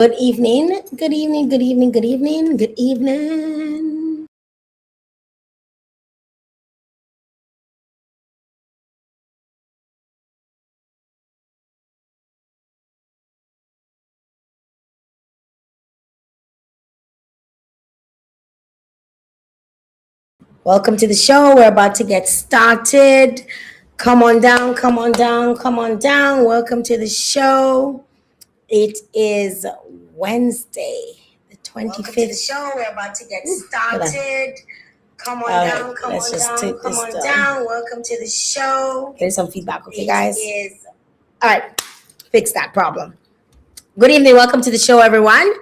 Good evening, good evening, good evening, good evening, good evening. Welcome to the show. We're about to get started. Come on down, come on down, come on down. Welcome to the show. It is Wednesday, the 25th. Welcome to the show. We're about to get started. Come on down, come on down, come on down. Welcome to the show. There's some feedback, okay, guys? All right, fix that problem. Good evening. Welcome to the show, everyone.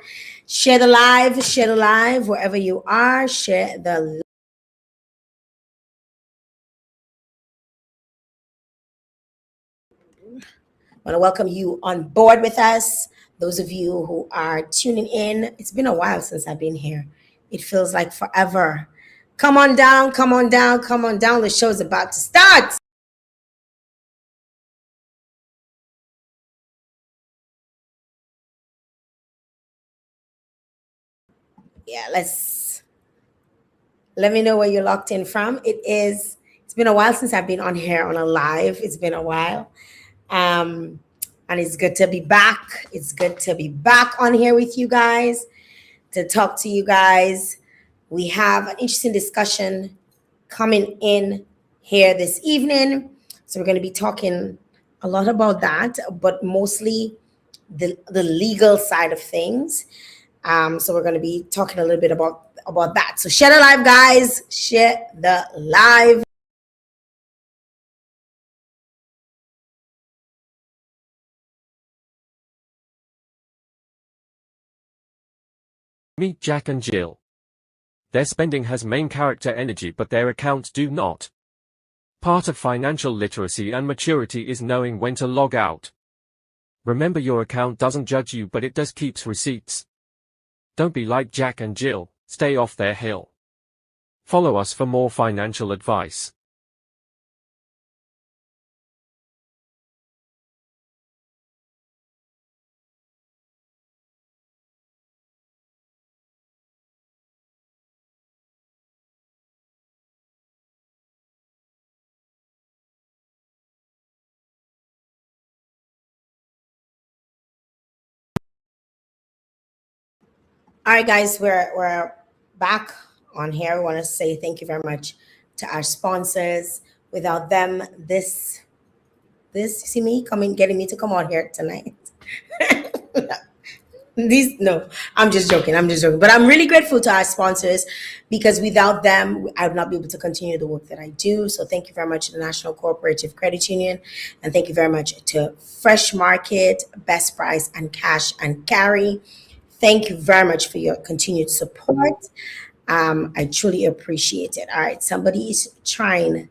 Share the live wherever you are. Share the I want to welcome you on board with us. Those of you who are tuning in, it's been a while since I've been here. It feels like forever. Come on down, come on down, come on down. The show's about to start. Yeah, let me know where you're locked in from. It's been a while since I've been on here on a live. It's been a while. And it's good to be back. It's good to be back on here with you guys, to talk to you guys. We have an interesting discussion coming in here this evening. So we're going to be talking a lot about that, but mostly the legal side of things. So we're going to be talking a little bit about that. So share the live, guys. Share the live. Meet Jack and Jill. Their spending has main character energy, but their accounts do not. Part of financial literacy and maturity is knowing when to log out. Remember, your account doesn't judge you, but it does keeps receipts. Don't be like Jack and Jill, stay off their hill. Follow us for more financial advice. All right, guys, we're back on here. I want to say thank you very much to our sponsors. Without them, this you see me coming, getting me to come on here tonight. No, I'm just joking. But I'm really grateful to our sponsors, because without them, I would not be able to continue the work that I do. So thank you very much to the National Cooperative Credit Union, and thank you very much to Fresh Market, Best Price, and Cash and Carry. Thank you very much for your continued support. I truly appreciate it. All right, somebody is trying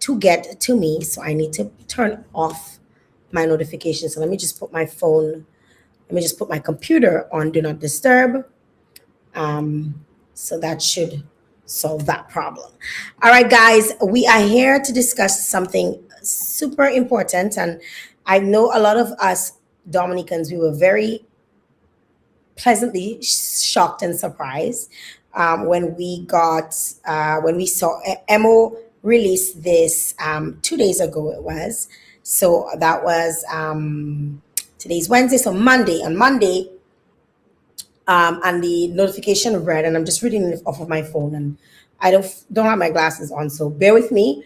to get to me, so I need to turn off my notifications. So let me just put my computer on Do Not Disturb. So that should solve that problem. All right, guys, we are here to discuss something super important. And I know a lot of us Dominicans, we were very pleasantly shocked and surprised when we saw Emo release this 2 days ago. It was so that was today's Wednesday, so on Monday, and the notification read, and I'm just reading it off of my phone, and I don't have my glasses on, so bear with me.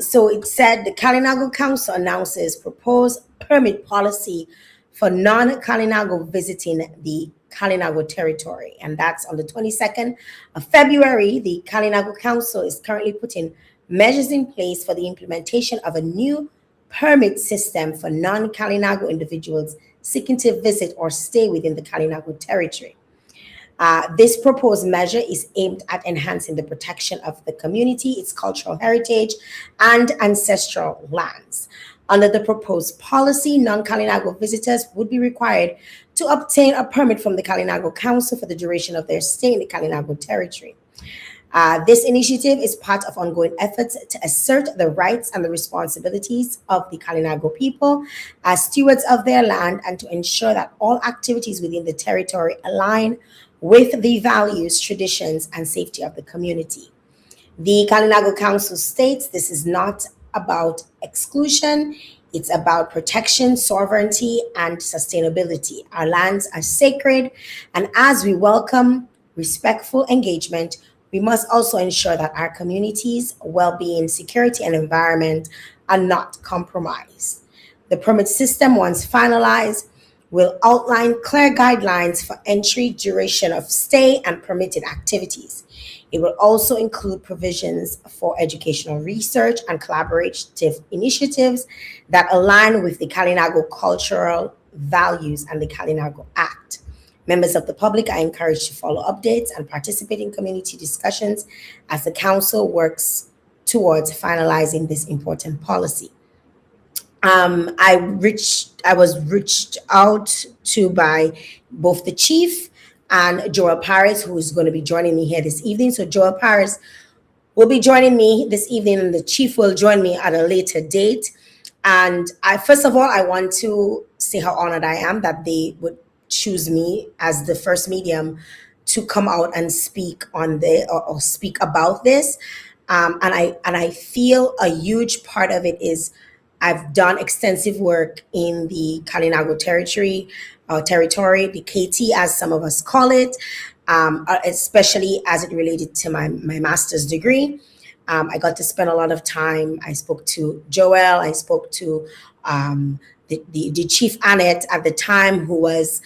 So it said the Kalinago Council announces proposed permit policy for non-Kalinago visiting the Kalinago territory. And that's on the 22nd of February. The Kalinago Council is currently putting measures in place for the implementation of a new permit system for non-Kalinago individuals seeking to visit or stay within the Kalinago territory. This proposed measure is aimed at enhancing the protection of the community, its cultural heritage, and ancestral lands. Under the proposed policy, non-Kalinago visitors would be required to obtain a permit from the Kalinago Council for the duration of their stay in the Kalinago territory. This initiative is part of ongoing efforts to assert the rights and the responsibilities of the Kalinago people as stewards of their land and to ensure that all activities within the territory align with the values, traditions, and safety of the community. The Kalinago Council states this is not about exclusion, it's about protection, sovereignty, and sustainability. Our lands are sacred, and as we welcome respectful engagement, we must also ensure that our communities' well being, security, and environment are not compromised. The permit system, once finalized, will outline clear guidelines for entry, duration of stay, and permitted activities. It will also include provisions for educational research and collaborative initiatives that align with the Kalinago cultural values and the Kalinago Act. Members of the public are encouraged to follow updates and participate in community discussions as the Council works towards finalizing this important policy. I was reached out to by both the chief and Joel Paris, who is going to be joining me here this evening. So Joel Paris will be joining me this evening, and the chief will join me at a later date. And I, first of all, I want to say how honored I am that they would choose me as the first medium to come out and speak on the or speak about this. And I feel a huge part of it is I've done extensive work in the Kalinago territory, the KT as some of us call it, especially as it related to my master's degree. I got to spend a lot of time. I spoke to Joel. I spoke to the chief Annette at the time, who was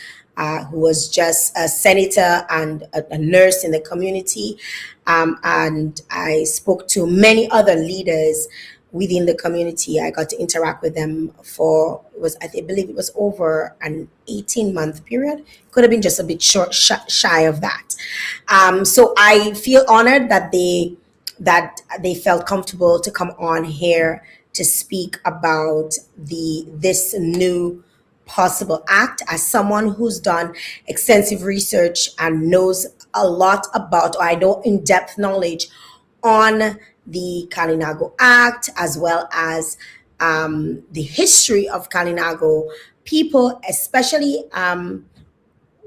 just a senator and a nurse in the community. And I spoke to many other leaders within the community. I got to interact with them for it was I believe it was over an 18-month period. Could have been just a bit shy of that. So I feel honored that they felt comfortable to come on here to speak about this new possible act as someone who's done extensive research and knows a lot about, or I know in-depth knowledge on the Kalinago Act, as well as the history of Kalinago people, especially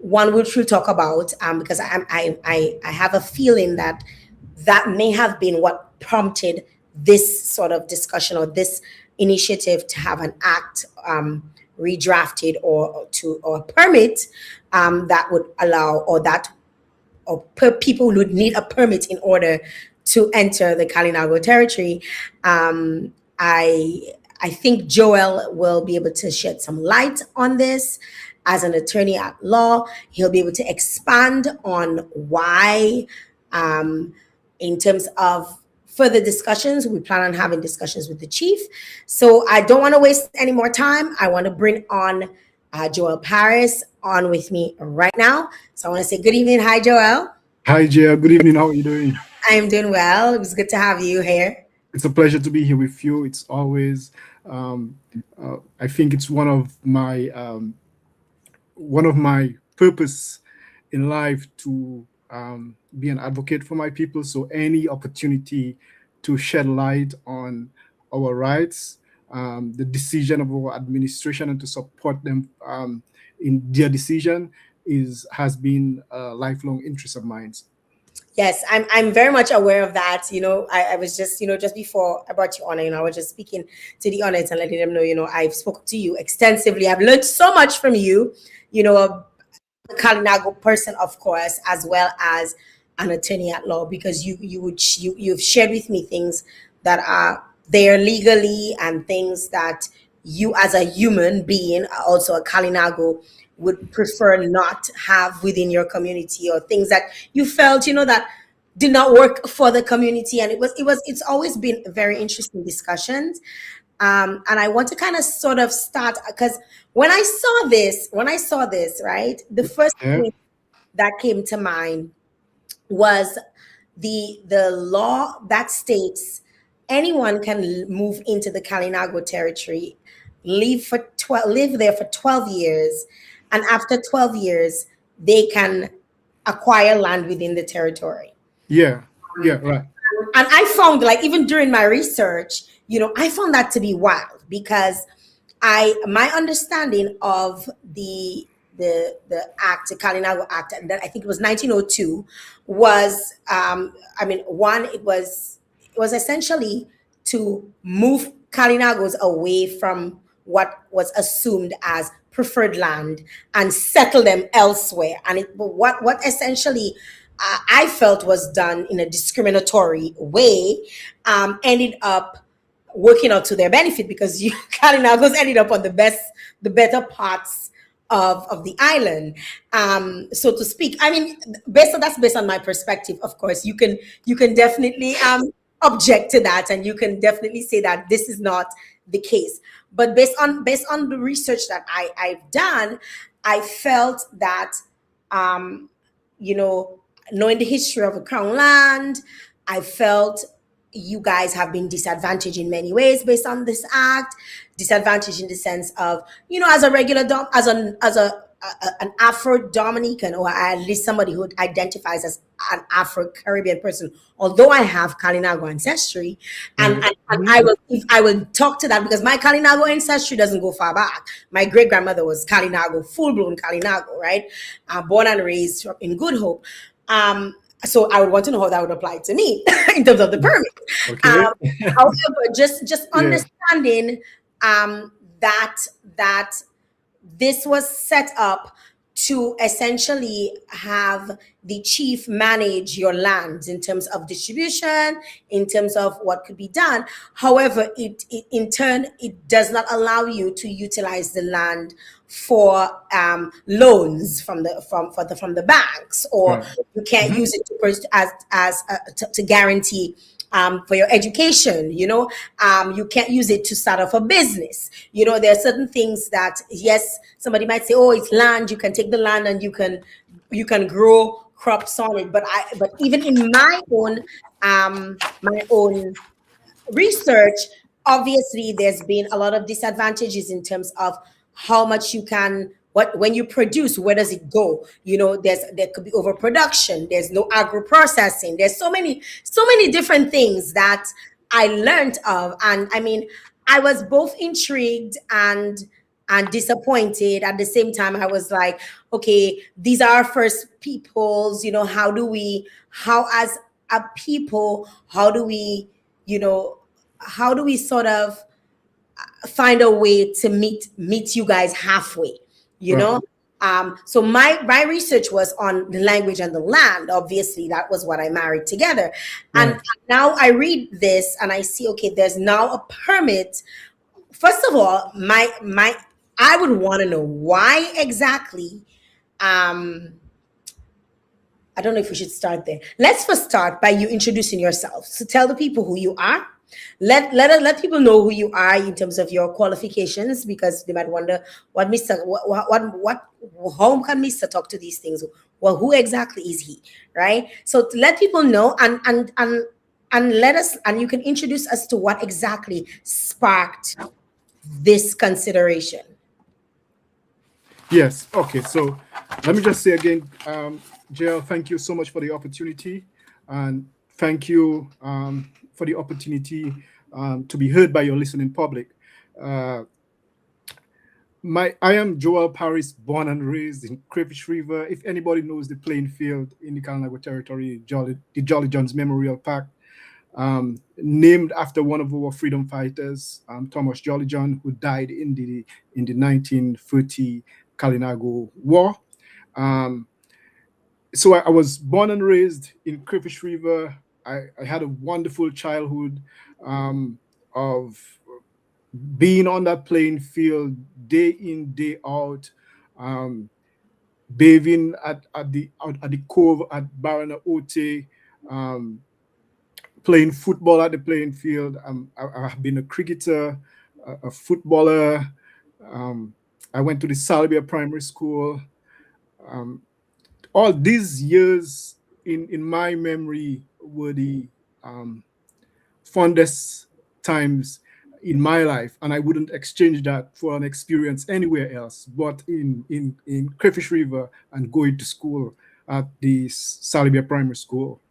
one which we'll talk about, because I have a feeling that that may have been what prompted this sort of discussion or this initiative to have an act redrafted or a permit that would allow or that or people would need a permit in order to enter the Kalinago territory. I think Joel will be able to shed some light on this as an attorney at law. He'll be able to expand on why, in terms of further discussions. We plan on having discussions with the chief. So I don't want to waste any more time. I want to bring on Joel Paris on with me right now. So I want to say good evening. Hi, Joel. Hi, Jael. Good evening. How are you doing? I am doing well. It was good to have you here. It's a pleasure to be here with you. It's always, I think it's one of my purpose in life to be an advocate for my people. So any opportunity to shed light on our rights, the decision of our administration, and to support them in their decision has been a lifelong interest of mine. Yes, I'm very much aware of that. I was just, just before I brought you on, I was just speaking to the audience and letting them know, I've spoken to you extensively. I've learned so much from you, a Kalinago person, of course, as well as an attorney at law, because you've shared with me things that are there legally and things that you as a human being, also a Kalinago, would prefer not have within your community, or things that you felt, that did not work for the community. And it's always been very interesting discussions. And I want to kind of sort of start, because when I saw this, right, the first Yeah. thing that came to mind was the law that states anyone can move into the Kalinago territory, live there for 12 years, and after 12 years they can acquire land within the territory. Yeah. Yeah, right. And I found, like, even during my research, I found that to be wild, because my understanding of the act, the Kalinago Act, and that I think it was 1902, was, I mean, one, it was essentially to move Kalinagos away from what was assumed as preferred land and settle them elsewhere. And what essentially, I felt was done in a discriminatory way, ended up working out to their benefit, because you Kalinagos ended up on the better parts of the island, so to speak. I mean, that's based on my perspective. Of course, you can definitely object to that, and you can definitely say that this is not the case. But based on the research that I've done, I felt that, um, you know, knowing the history of the crown land, I felt you guys have been disadvantaged in many ways based on this act. Disadvantaged in the sense of, as a regular an Afro Dominican, or at least somebody who identifies as an Afro Caribbean person. Although I have Kalinago ancestry, and, Right. and, and Mhm. I will talk to that, because my Kalinago ancestry doesn't go far back. My great grandmother was Kalinago, full blown Kalinago, right? Born and raised in Good Hope. So I would want to know how that would apply to me in terms of the permit. Okay. Um, However, just Yeah. understanding, um, that that this was set up to essentially have the chief manage your lands in terms of distribution, in terms of what could be done. However, it in turn, it does not allow you to utilize the land for loans from the banks, or Right. you can't Mhm. use it to guarantee, for your education. You can't use it to start off a business. There are certain things that, yes, somebody might say, oh, it's land, you can take the land and you can grow crops on it. But even in my own research, obviously there's been a lot of disadvantages in terms of how much you can, what when you produce, where does it go? There could be overproduction, there's no agro processing, there's so many different things that I learned of. And I mean, I was both intrigued and disappointed at the same time. I was like, okay, these are our first peoples. How, as a people, you know how do we sort of find a way to meet you guys halfway, you Right. know so my research was on the language and the land. Obviously, that was what I married together. And Right. now I read this and I see, okay, there's now a permit. First of all, my I would want to know why exactly. um I don't know if we should start there. Let's first start by you introducing yourself. So tell the people who you are. Let people know who you are in terms of your qualifications, because they might wonder what Mister what how can Mister talk to these things? Well, who exactly is he, right? So to let people know, and you can introduce us to what exactly sparked this consideration. Yes. Okay. So let me just say again, Jael, thank you so much for the opportunity, and thank you for the opportunity to be heard by your listening public. Uh, I am Joel Paris, born and raised in Crayfish River. If anybody knows the playing field in the Kalinago territory, the Jolly Johns Memorial Park, named after one of our freedom fighters, Thomas Jolly John, who died in the 1930 Kalinago War. Um, so I was born and raised in Crayfish River. I had a wonderful childhood of being on that playing field day in, day out, um, bathing at the cove at Barana Ote, um, playing football at the playing field. I've been a cricketer, a footballer. Um, I went to the Salvia Primary School. Um, all these years in my memory were the um, fondest times in my life, and I wouldn't exchange that for an experience anywhere else but in Crayfish River and going to school at the Salibia Primary School.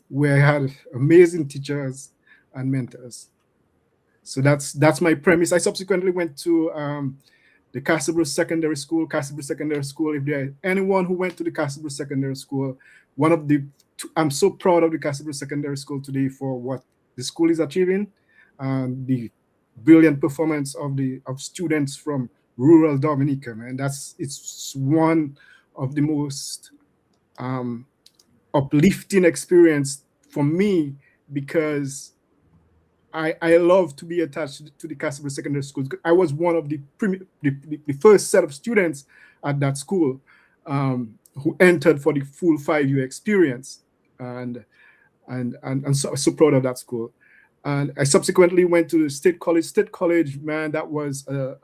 where I had amazing teachers and mentors. So that's my premise. I subsequently went to the Castlebrooke Secondary School. Castlebrooke Secondary School. If there anyone who went to the Castlebrooke Secondary School, one of the I'm so proud of the Castlebrooke Secondary School today for what the school is achieving, the brilliant performance of students from rural Dominica. Man, it's one of the most um, uplifting experience for me because I love to be attached to the Castlebrooke Secondary School. I was one of the first set of students at that school who entered for the full 5 year experience, and so proud of that school. And I subsequently went to State College. State College, man, that was a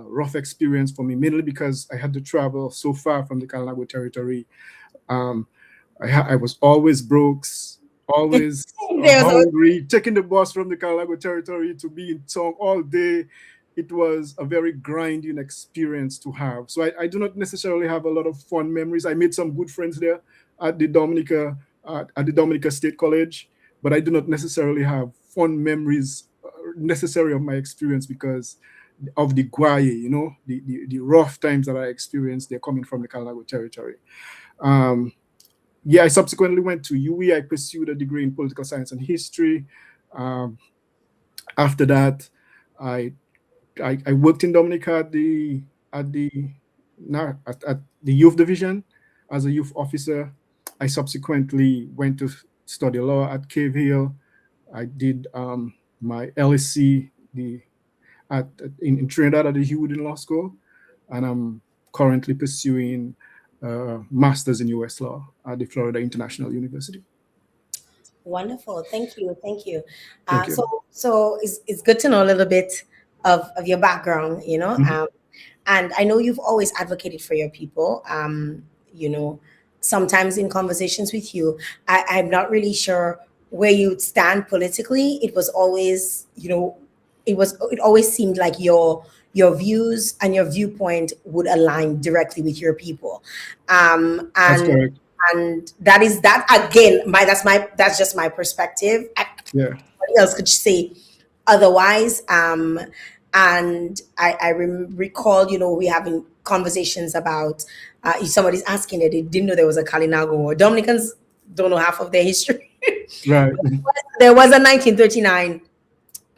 rough experience for me, mainly because I had to travel so far from the Kalinago territory. Um, I was always broke, always There's always hungry, taking the bus from the Calago territory to be in town all day. It was a very grinding experience to have. So I do not necessarily have a lot of fun memories. I made some good friends there at the Dominica State College, but I do not necessarily have fun memories necessary of my experience because of the guaye, the rough times that I experienced. They're coming from the Calago territory. Um, yeah, I subsequently went to UE. I pursued a degree in political science and history. Um, After that, I, I worked in Dominica at the at the youth division as a youth officer. I subsequently went to study law at Cave Hill. I did my LSC in Trinidad at the Hewden Law School, and I'm currently pursuing master's in U.S. law at the Florida International University. wonderful. Thank you. Thank you. Thank you. So it's good to know a little bit of your background, Mhm. and I know you've always advocated for your people. You know, sometimes in conversations with you, I'm not really sure where you stand politically. It was always, it always seemed like your views and your viewpoint would align directly with your people. Um, That's and correct. and that is that again, that's just my perspective. Yeah. What else could you say otherwise? And I recall, we having conversations about if somebody's asking that they didn't know there was a Kalinago War. Dominicans don't know half of their history. Right. There was a 1939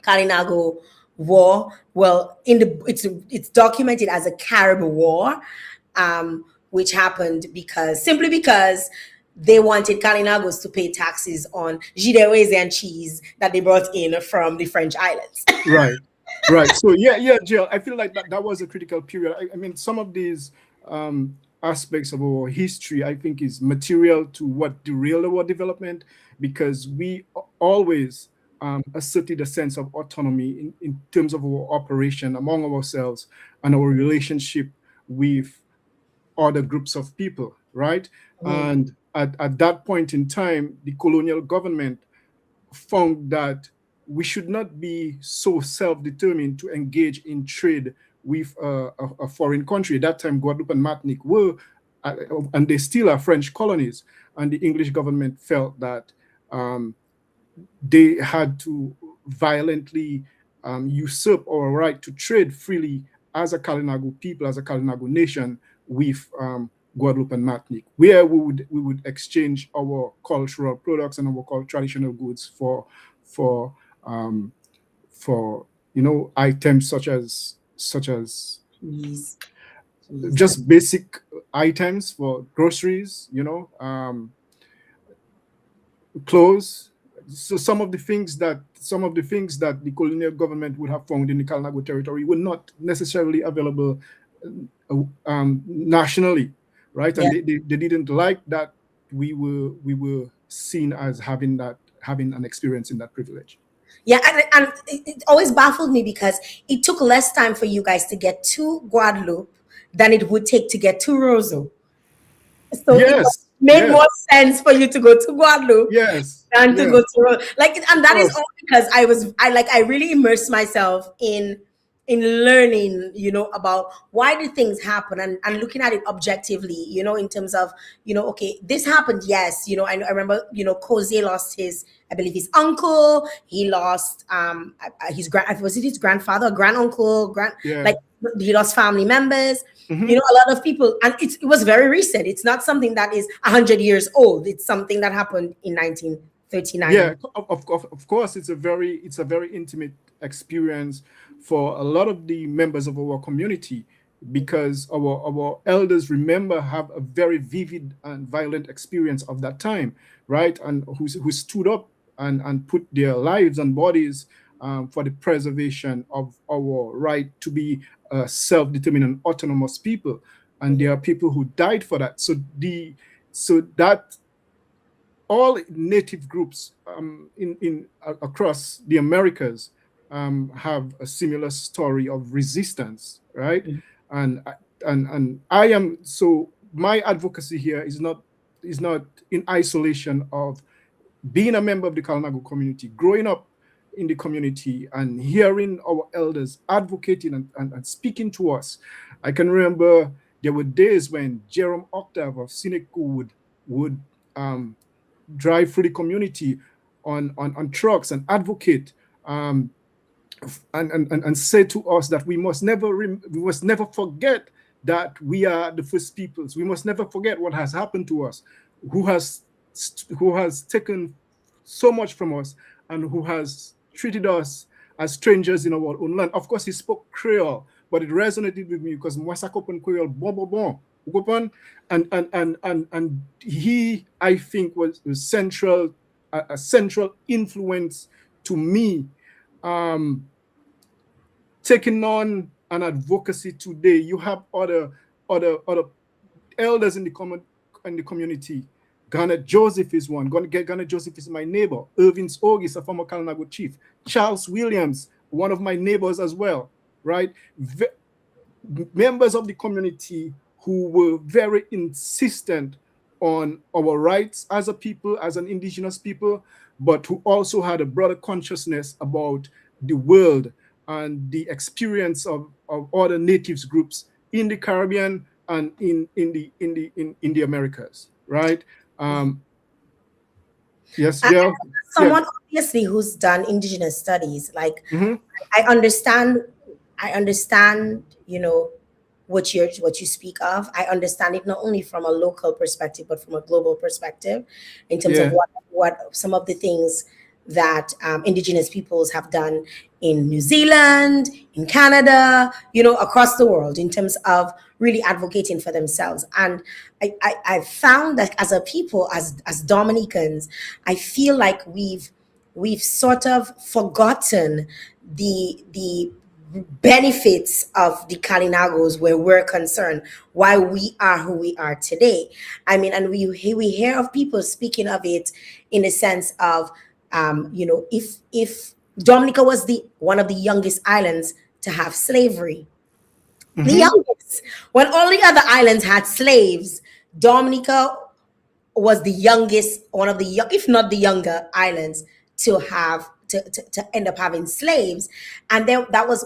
Kalinago War. Well, it's documented as a Carib War, which happened simply because they wanted Kalinagos to pay taxes on gideways and cheese that they brought in from the French islands. Right. Right. So yeah, Jill, I feel like that was a critical period. I mean, some of these aspects of our history, I think, is material to what derailed our development because we always asserted a sense of autonomy in terms of our operation among ourselves and our relationship with other groups of people, right? Mhm. And at that point in time, the colonial government found that we should not be so self-determined to engage in trade with a foreign country. At that time, Guadeloupe and Martinique were, uh, and they still are French colonies. And the English government felt that um, they had to violently usurp our right to trade freely as a Kalinago people, as a Kalinago nation, with Guadeloupe and Martinique, where we would exchange our cultural products and our traditional goods for um, for items such as Cheese, cheese. just basic items for groceries, clothes. So some of the things that the colonial government would have found in the Kalinago territory were not necessarily available nationally, right? Yeah. And they didn't like that we were seen as having an experience in that privilege. Yeah, and it always baffled me because it took less time for you guys to get to Guadeloupe than it would take to get to Roseau. So it Yes, made yes, more sense for you to go to Guadeloupe yes, than to go yes, to like, and of that is course. all because I really immersed myself in in learning, about why do things happen, and looking at it objectively, in terms of, okay, this happened, yes, I remember, Koze lost his, I believe, his uncle. He lost his was it his grandfather, grand uncle, Yeah. like, he lost family members. Hmm. A lot of people, and it was very recent. It's not something that is 100 years old. It's something that happened in 1939. Yeah, of course, it's a very intimate experience for a lot of the members of our community, because our elders remember have a very vivid and violent experience of that time, right? And who stood up and put their lives and bodies, for the preservation of our right to be a self-determined and autonomous people. And there are people who died for that. So that all native groups, in across the Americas, have a similar story of resistance, right? And and I am so my advocacy here is not in isolation of being a member of the Kalinago community, growing up in the community and hearing our elders advocating and speaking to us. I can remember there were days when Jerome Octave of Sineku would um, drive through the community on trucks and advocate, and say to us that we must never forget that we are the first peoples. We must never forget what has happened to us, who has who has taken so much from us, and who has treated us as strangers in our own land. Of course, he spoke Creole, but it resonated with me because Mwasakopan Creole, bon bon bon, Ukopan, and he, I think, was central, a central influence to me, um, taking on an advocacy today. You have other elders in the community. Garnet Joseph is one. Garnet Joseph is my neighbor. Irving Og is a former Kalinago chief. Charles Williams, one of my neighbors as well, right? Members of the community who were very insistent on our rights as a people, as an indigenous people, but who also had a broader consciousness about the world and the experience of other natives groups in the Caribbean and in the Americas, right? Yes, I, Jill. Yeah. someone obviously who's done indigenous studies, like, Hmm. I understand, what you speak of. I understand it not only from a local perspective but from a global perspective, in terms of Yeah. what some of the things that indigenous peoples have done in New Zealand, in Canada, across the world, in terms of really advocating for themselves. And I found that as a people, as Dominicans, I feel like we've sort of forgotten the benefits of the Kalinagos where we're concerned, why we are who we are today. I mean, and we hear of people speaking of it in a sense of, if Dominica was the one of the youngest islands to have slavery, the Hmm. youngest, when all the other islands had slaves, Dominica was the youngest, one of the if not the younger islands to have to end up having slaves, and then that was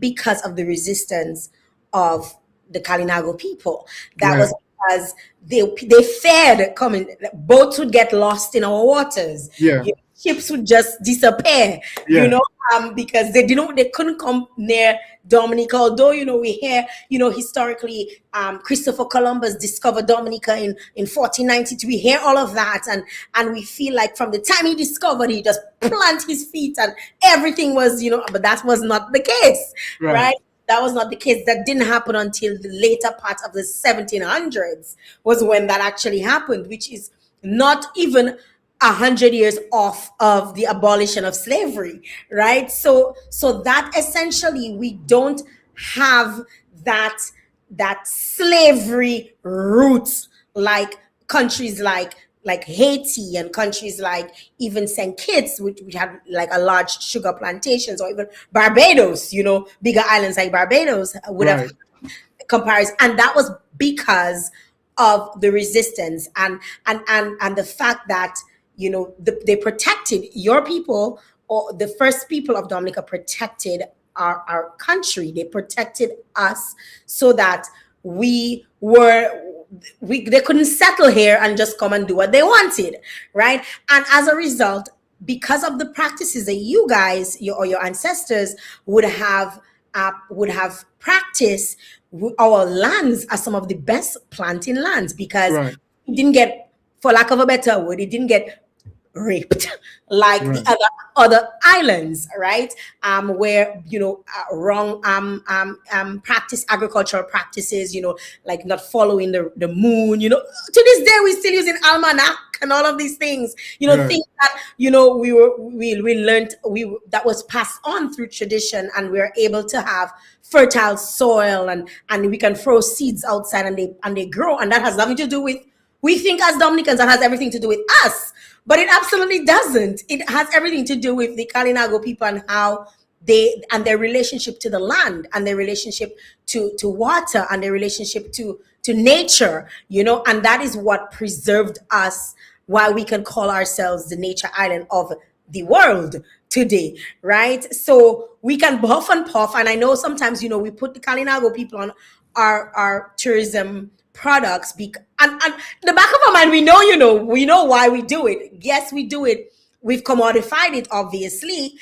because of the resistance of the Kalinago people. That Right. was because they feared coming. Boats would get lost in our waters. Yeah. Ships would just disappear. Yeah. Because they couldn't come near Dominica. Although we hear historically, Christopher Columbus discovered Dominica in 1492. We hear all of that, and we feel like from the time he discovered, he just planted his feet and everything was, but that was not the case, Right. right? That was not the case. That didn't happen until the later part of the 1700s was when that actually happened, which is not even 100 years off of the abolition of slavery, right? So that essentially we don't have that slavery roots like countries like Haiti and countries like even St. Kitts, which we had like a large sugar plantations, or even Barbados, bigger islands like Barbados would have Right. comparison, and that was because of the resistance and the fact that they protected your people, or the first people of Dominica protected our country. They protected us so that we were they couldn't settle here and just come and do what they wanted, right? And as a result, because of the practices that you guys, or your ancestors would have practiced, our lands are some of the best planting lands because Right. it didn't get, for lack of a better word, it didn't get raped like the Right. other islands, right? Where wrong practice agricultural practices, like not following the moon. To this day we still using almanac and all of these things. Right. Things that we learned, that was passed on through tradition, and we're able to have fertile soil, and we can throw seeds outside and they grow, and that has nothing to do with, we think as Dominicans that has everything to do with us, but it absolutely doesn't. It has everything to do with the Kalinago people and how they, and their relationship to the land, and their relationship to water, and their relationship to nature, and that is what preserved us, why we can call ourselves the nature island of the world today, right? So we can buff and puff, and I know sometimes we put the Kalinago people on our tourism products, and the back of our mind, we know why we do it. Yes, we do it. We've commodified it, obviously,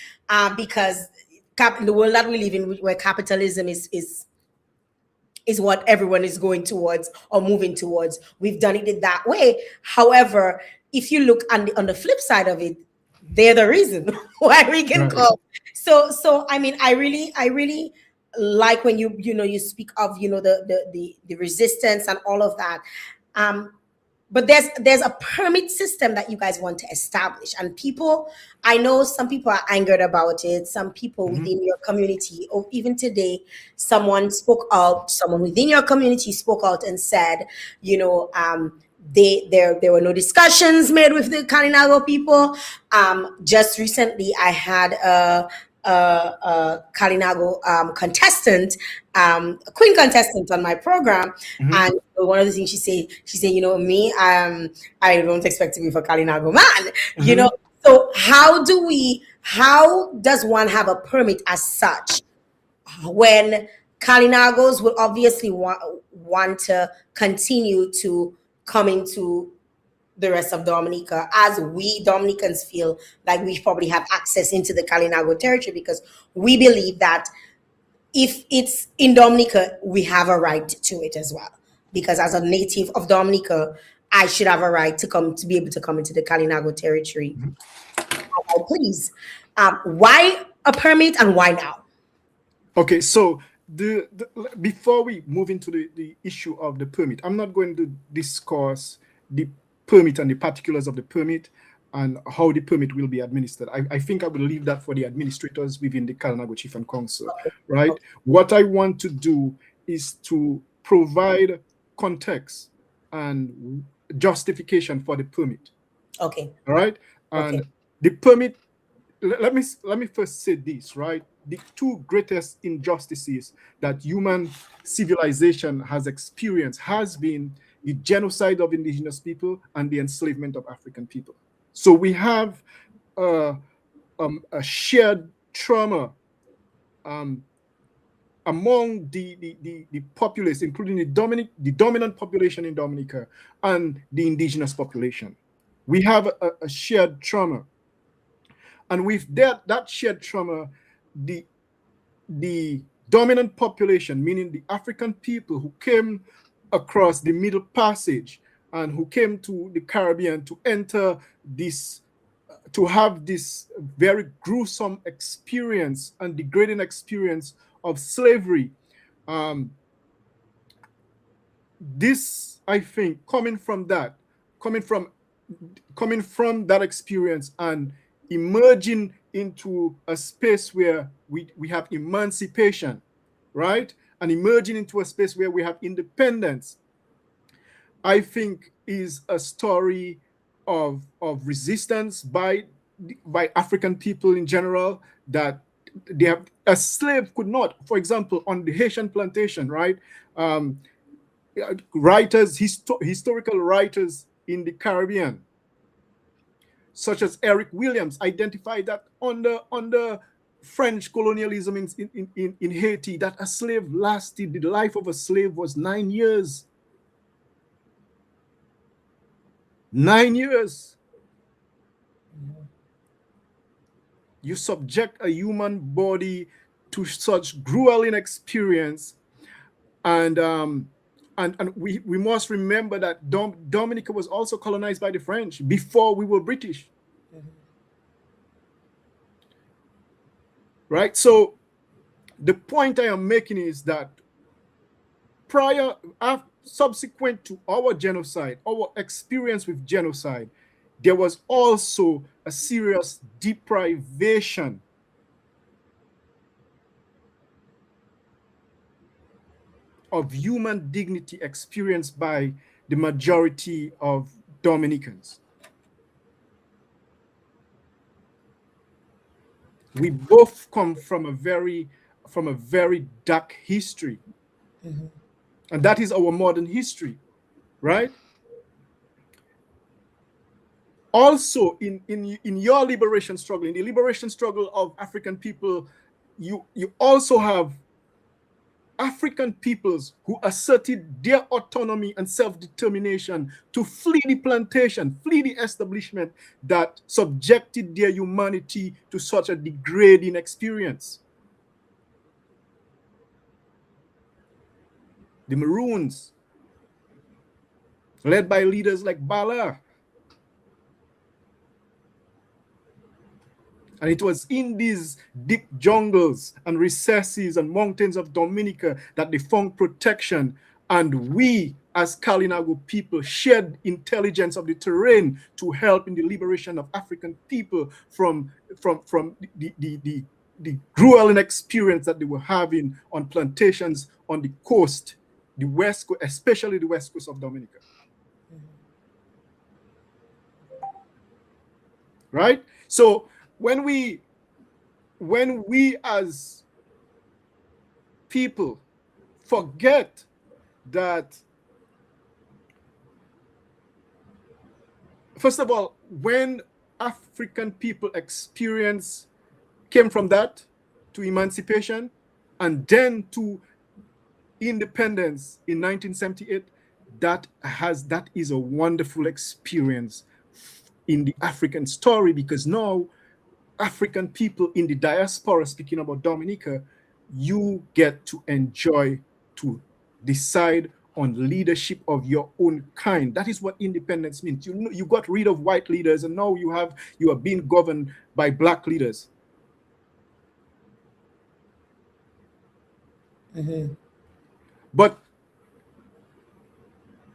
because in the world that we live in, where capitalism is what everyone is going towards or moving towards, we've done it that way. However, if you look on the flip side of it, they're the reason why we can Right. call. So I mean, I really like when you speak of the resistance and all of that. um but there's a permit system that you guys want to establish, and people, I know some people are angered about it. Some people Mhm. within your community, or even today, someone within your community spoke out and said, there were no discussions made with the Kalinago people. Just recently I had a Kalinago contestant, a queen contestant on my program, Mhm. and one of the things she said, me, I don't expect to be for Kalinago man, you know. Mhm. So how does one have a permit as such when Kalinagos will obviously want to continue to come into the rest of Dominica, as we Dominicans feel like we probably have access into the Kalinago territory, because we believe that if it's in Dominica, we have a right to it as well. Because as a native of Dominica, I should have a right to be able to come into the Kalinago territory Mhm. as I please. Why a permit and why now? Okay, so before we move into the issue of the permit, I'm not going to discuss the permit and the particulars of the permit and how the permit will be administered. I think I will leave that for the administrators within the Kalinago Chief and Council, right? Okay. What I want to do is to provide context and justification for the permit. Okay. All right. Okay. And the permit, let me first say this, right? The two greatest injustices that human civilization has experienced has been the genocide of indigenous people and the enslavement of African people. So we have uh, a shared trauma um, among the populace, including the dominant population in Dominica and the indigenous population. We have a shared trauma. And with that shared trauma, the the dominant population, meaning the African people who came across the Middle Passage and who came to the Caribbean to enter this, to have this very gruesome experience and degrading experience of slavery. Um, this, I think, coming from coming from that experience and emerging into a space where we have emancipation, right? And emerging into a space where we have independence, I think is a story of resistance by African people in general, that they have, a slave could not, for example, on the Haitian plantation, right? Um, historical writers in the Caribbean, such as Eric Williams, identified that on the French colonialism in Haiti, that a slave lasted, the life of a slave was 9 years. 9 years. You subject a human body to such grueling experience, and we must remember that Dominica was also colonized by the French before we were British. Right? So the point I am making is that subsequent to our genocide, our experience with genocide, there was also a serious deprivation of human dignity experienced by the majority of Dominicans. We both come from a very dark history. And that is our modern history, right? Also, in your liberation struggle, in the liberation struggle of African people, you also have African peoples who asserted their autonomy and self-determination to flee the plantation, flee the establishment that subjected their humanity to such a degrading experience. The Maroons, led by leaders like Bala. And it was in these deep jungles and recesses and mountains of Dominica that they found protection. And we, as Kalinago people, shared intelligence of the terrain to help in the liberation of African people from the grueling experience that they were having on plantations on the coast, the west coast, especially the west coast of Dominica. Right? So when we as people forget that, first of all, when African people came from that to emancipation and then to independence in 1978, that is a wonderful experience in the African story, because now African people in the diaspora, speaking about Dominica, you get to enjoy, to decide on leadership of your own kind. That is what independence means. You got rid of white leaders, and now you are being governed by black leaders. But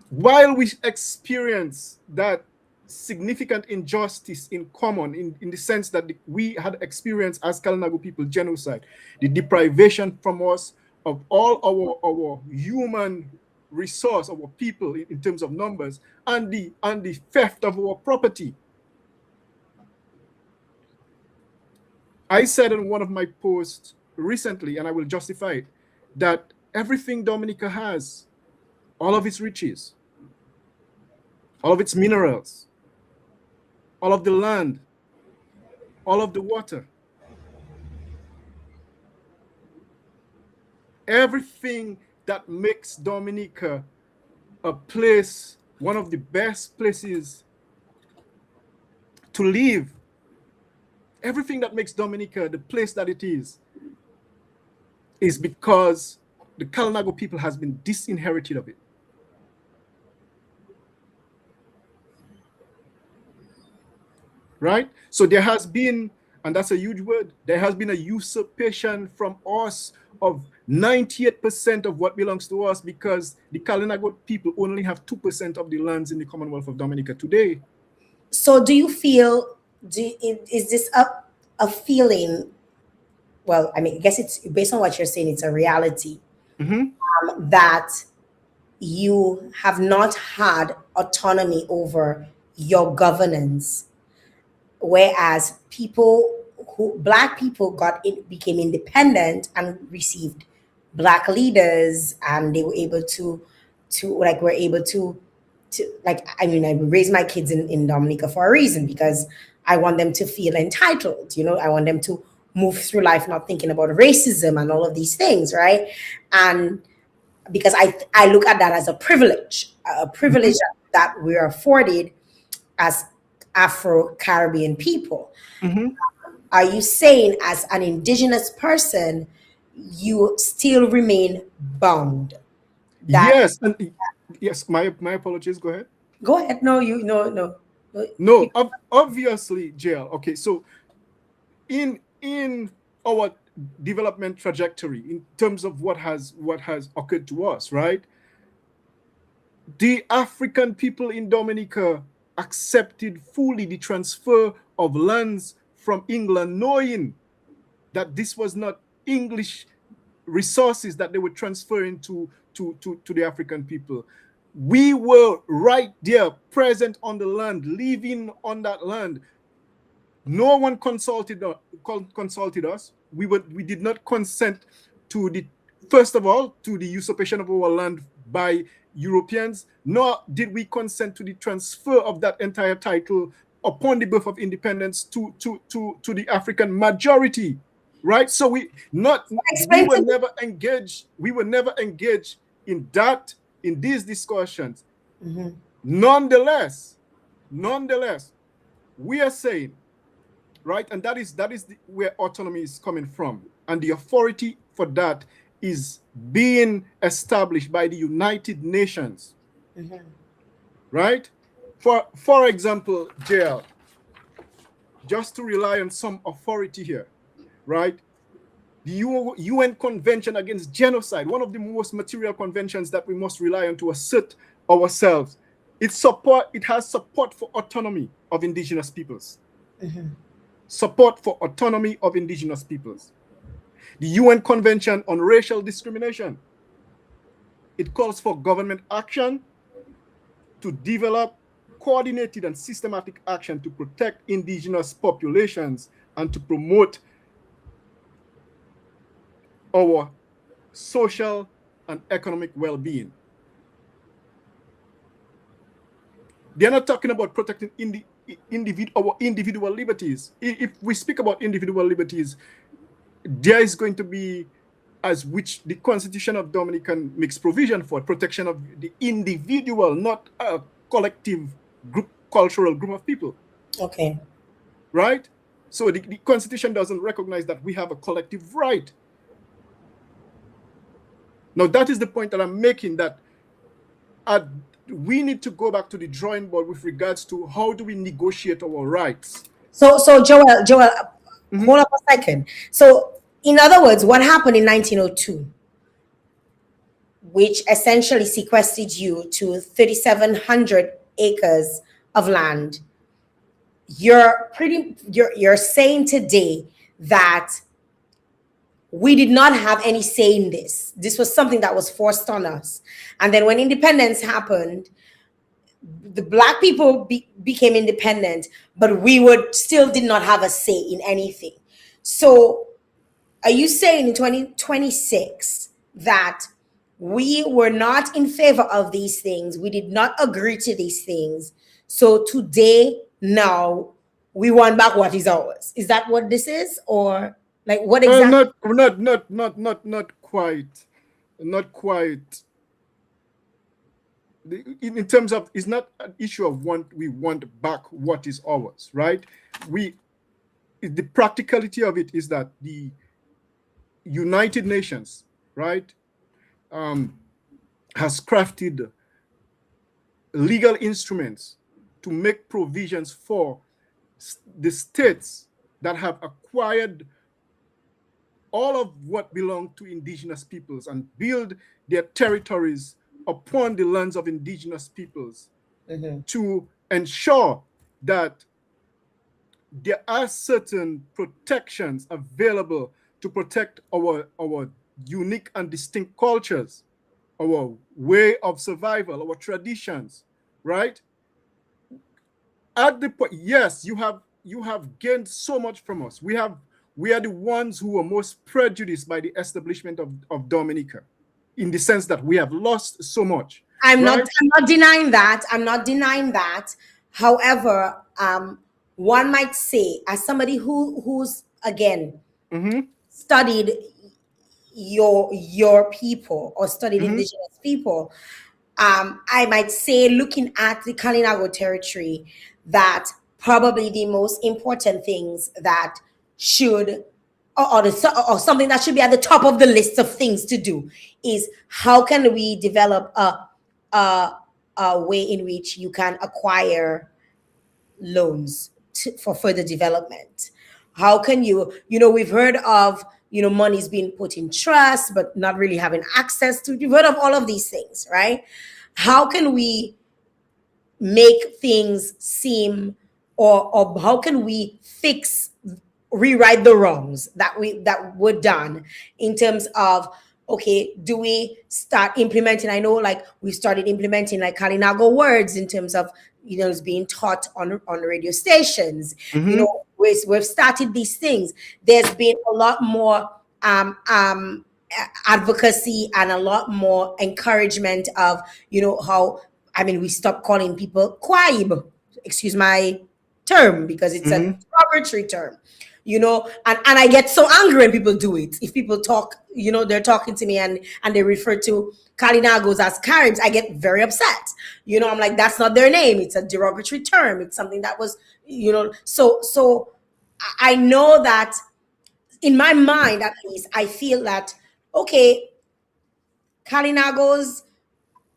while we experience that significant injustice in common, in the sense that we had experienced as Kalinago people genocide, the deprivation from us of all our human resource, our people in terms of numbers, and the theft of our property. I said in one of my posts recently, and I will justify it, that everything Dominica has, all of its riches, all of its minerals, all of the land, all of the water, everything that makes Dominica a place, one of the best places to live, everything that makes Dominica the place that it is because the Kalinago people has been disinherited of it. Right? So there has been, and that's a huge word, there has been a usurpation from us of 98% of what belongs to us, because the Kalinago people only have 2% of the lands in the Commonwealth of Dominica today. So do you feel, is this a feeling, well, I mean, I guess it's based on what you're saying, it's a reality, that you have not had autonomy over your governance, whereas black people became independent and received black leaders, and they were able to like, I mean, I raise my kids in Dominica for a reason, because I want them to feel entitled. I want them to move through life not thinking about racism and all of these things, right? And because I look at that as a privilege that we're afforded as Afro Caribbean people. Mhm. Are you saying, as an indigenous person, you still remain bound? That Yes, and yes, my apologies. Go ahead. go ahead. No, you no no. No, No, obviously, jail. Okay, so in our development trajectory, in terms of what has occurred to us, right? The African people in Dominica accepted fully the transfer of lands from England, knowing that this was not English resources that they were transferring to the African people. We were right there, present on the land, living on that land. No one consulted us. We did not consent to the first of all to the usurpation of our land by Europeans, nor did we consent to the transfer of that entire title upon the birth of independence to the African majority. Right? So we explain were to me. never engaged, in that, in these discussions. Mhm. Nonetheless, we are saying, right? And that is where autonomy is coming from, and the authority for that is being established by the United Nations, right? For example, Jael, just to rely on some authority here, right? The UN Convention Against Genocide, one of the most material conventions that we must rely on to assert ourselves. It has support for autonomy of indigenous peoples. Support for autonomy of indigenous peoples. The UN Convention on Racial Discrimination, it calls for government action to develop coordinated and systematic action to protect indigenous populations and to promote our social and economic well-being. They're not talking about protecting our individual liberties. If we speak about individual liberties, there is going to be, as which the Constitution of Dominican makes provision for, protection of the individual, not a collective group, cultural group of people, Okay. right? So the Constitution doesn't recognize that we have a collective right. Now, that is the point that I'm making, that we need to go back to the drawing board with regards to how do we negotiate our rights. So Joel, Mhm. hold up a second. So in other words, what happened in 1902, which essentially sequestered you to 3,700 acres of land, you're saying today that we did not have any say in this. This was something that was forced on us. And then when independence happened, the black people became independent, but we would still did not have a say in anything. So are you saying in 2026 that we were not in favor of these things? We did not agree to these things. So today, now, we want back what is ours. Is that what this is? Or like what exactly? Not quite, not quite. In terms of, it's not an issue of we want back what is ours, right? We The practicality of it is that the United Nations, right, um, has crafted legal instruments to make provisions for the states that have acquired all of what belong to indigenous peoples and build their territories upon the lands of indigenous peoples, to ensure that there are certain protections available to protect our unique and distinct cultures, our way of survival, our traditions, right? At the point, yes, you have gained so much from us. We are the ones who were most prejudiced by the establishment of Dominica, in the sense that we have lost so much, right? I'm not denying that. I'm not denying that. However, one might say, as somebody who's again Mm-hmm. studied your people or studied Mm-hmm. indigenous people, I might say, looking at the Kalinago territory, that probably the most important things that should, or something that should be at the top of the list of things to do, is how can we develop a, a way in which you can acquire loans for further development. How can we've heard of, monies being put in trust but not really having access to. You've heard of all of these things, right? How can we make things seem, or how can we rewrite the wrongs that were done, in terms of, okay, do we start implementing? I know, like, we started implementing like Kalinago words, in terms of, it's being taught on radio stations. Mm-hmm. We've started these things. There's been a lot more advocacy and a lot more encouragement of, how, I mean, we stopped calling people Kwaib, excuse my term, because it's a Mm-hmm. derogatory term, and I get so angry when people do it. If people talk, they're talking to me, and they refer to Kalinagos as Caribs, I get very upset. I'm like, that's not their name. It's a derogatory term. It's something that was, so I know that, in my mind at least, I feel that, okay, Kalinagos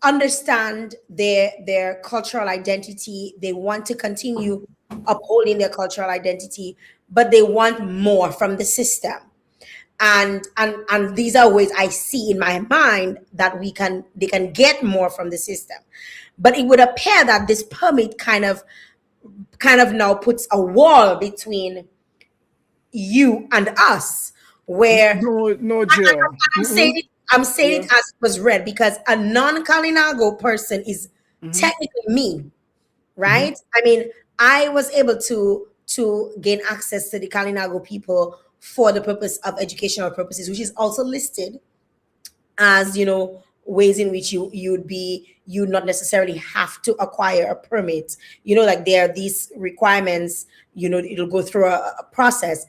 understand their cultural identity. They want to continue upholding their cultural identity, but they want more from the system. And these are ways I see in my mind that they can get more from the system. But it would appear that this permit kind of now puts a wall between you and us, where, No, no, Jael. I'm saying Mm-mm. it. I'm saying it Yeah. as it was read, because a non-Kalinago person is Mm-hmm. technically me, Mm-hmm. right? I mean, I was able to gain access to the Kalinago people for the purpose of educational purposes, which is also listed as, ways in which you not necessarily have to acquire a permit. Like, there are these requirements. It'll go through a process.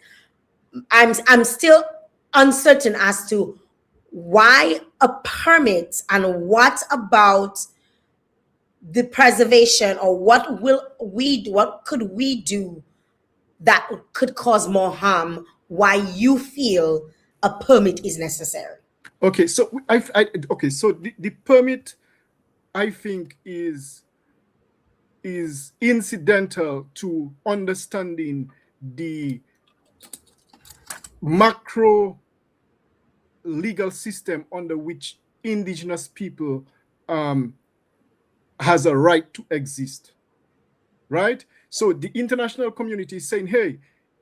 I'm still uncertain as to why a permit, and what about the preservation, or what could we do that could cause more harm, why you feel a permit is necessary. Okay, so okay, so the permit, I think, is incidental to understanding the macro legal system under which indigenous people um, has a right to exist, right? So the international community is saying, hey,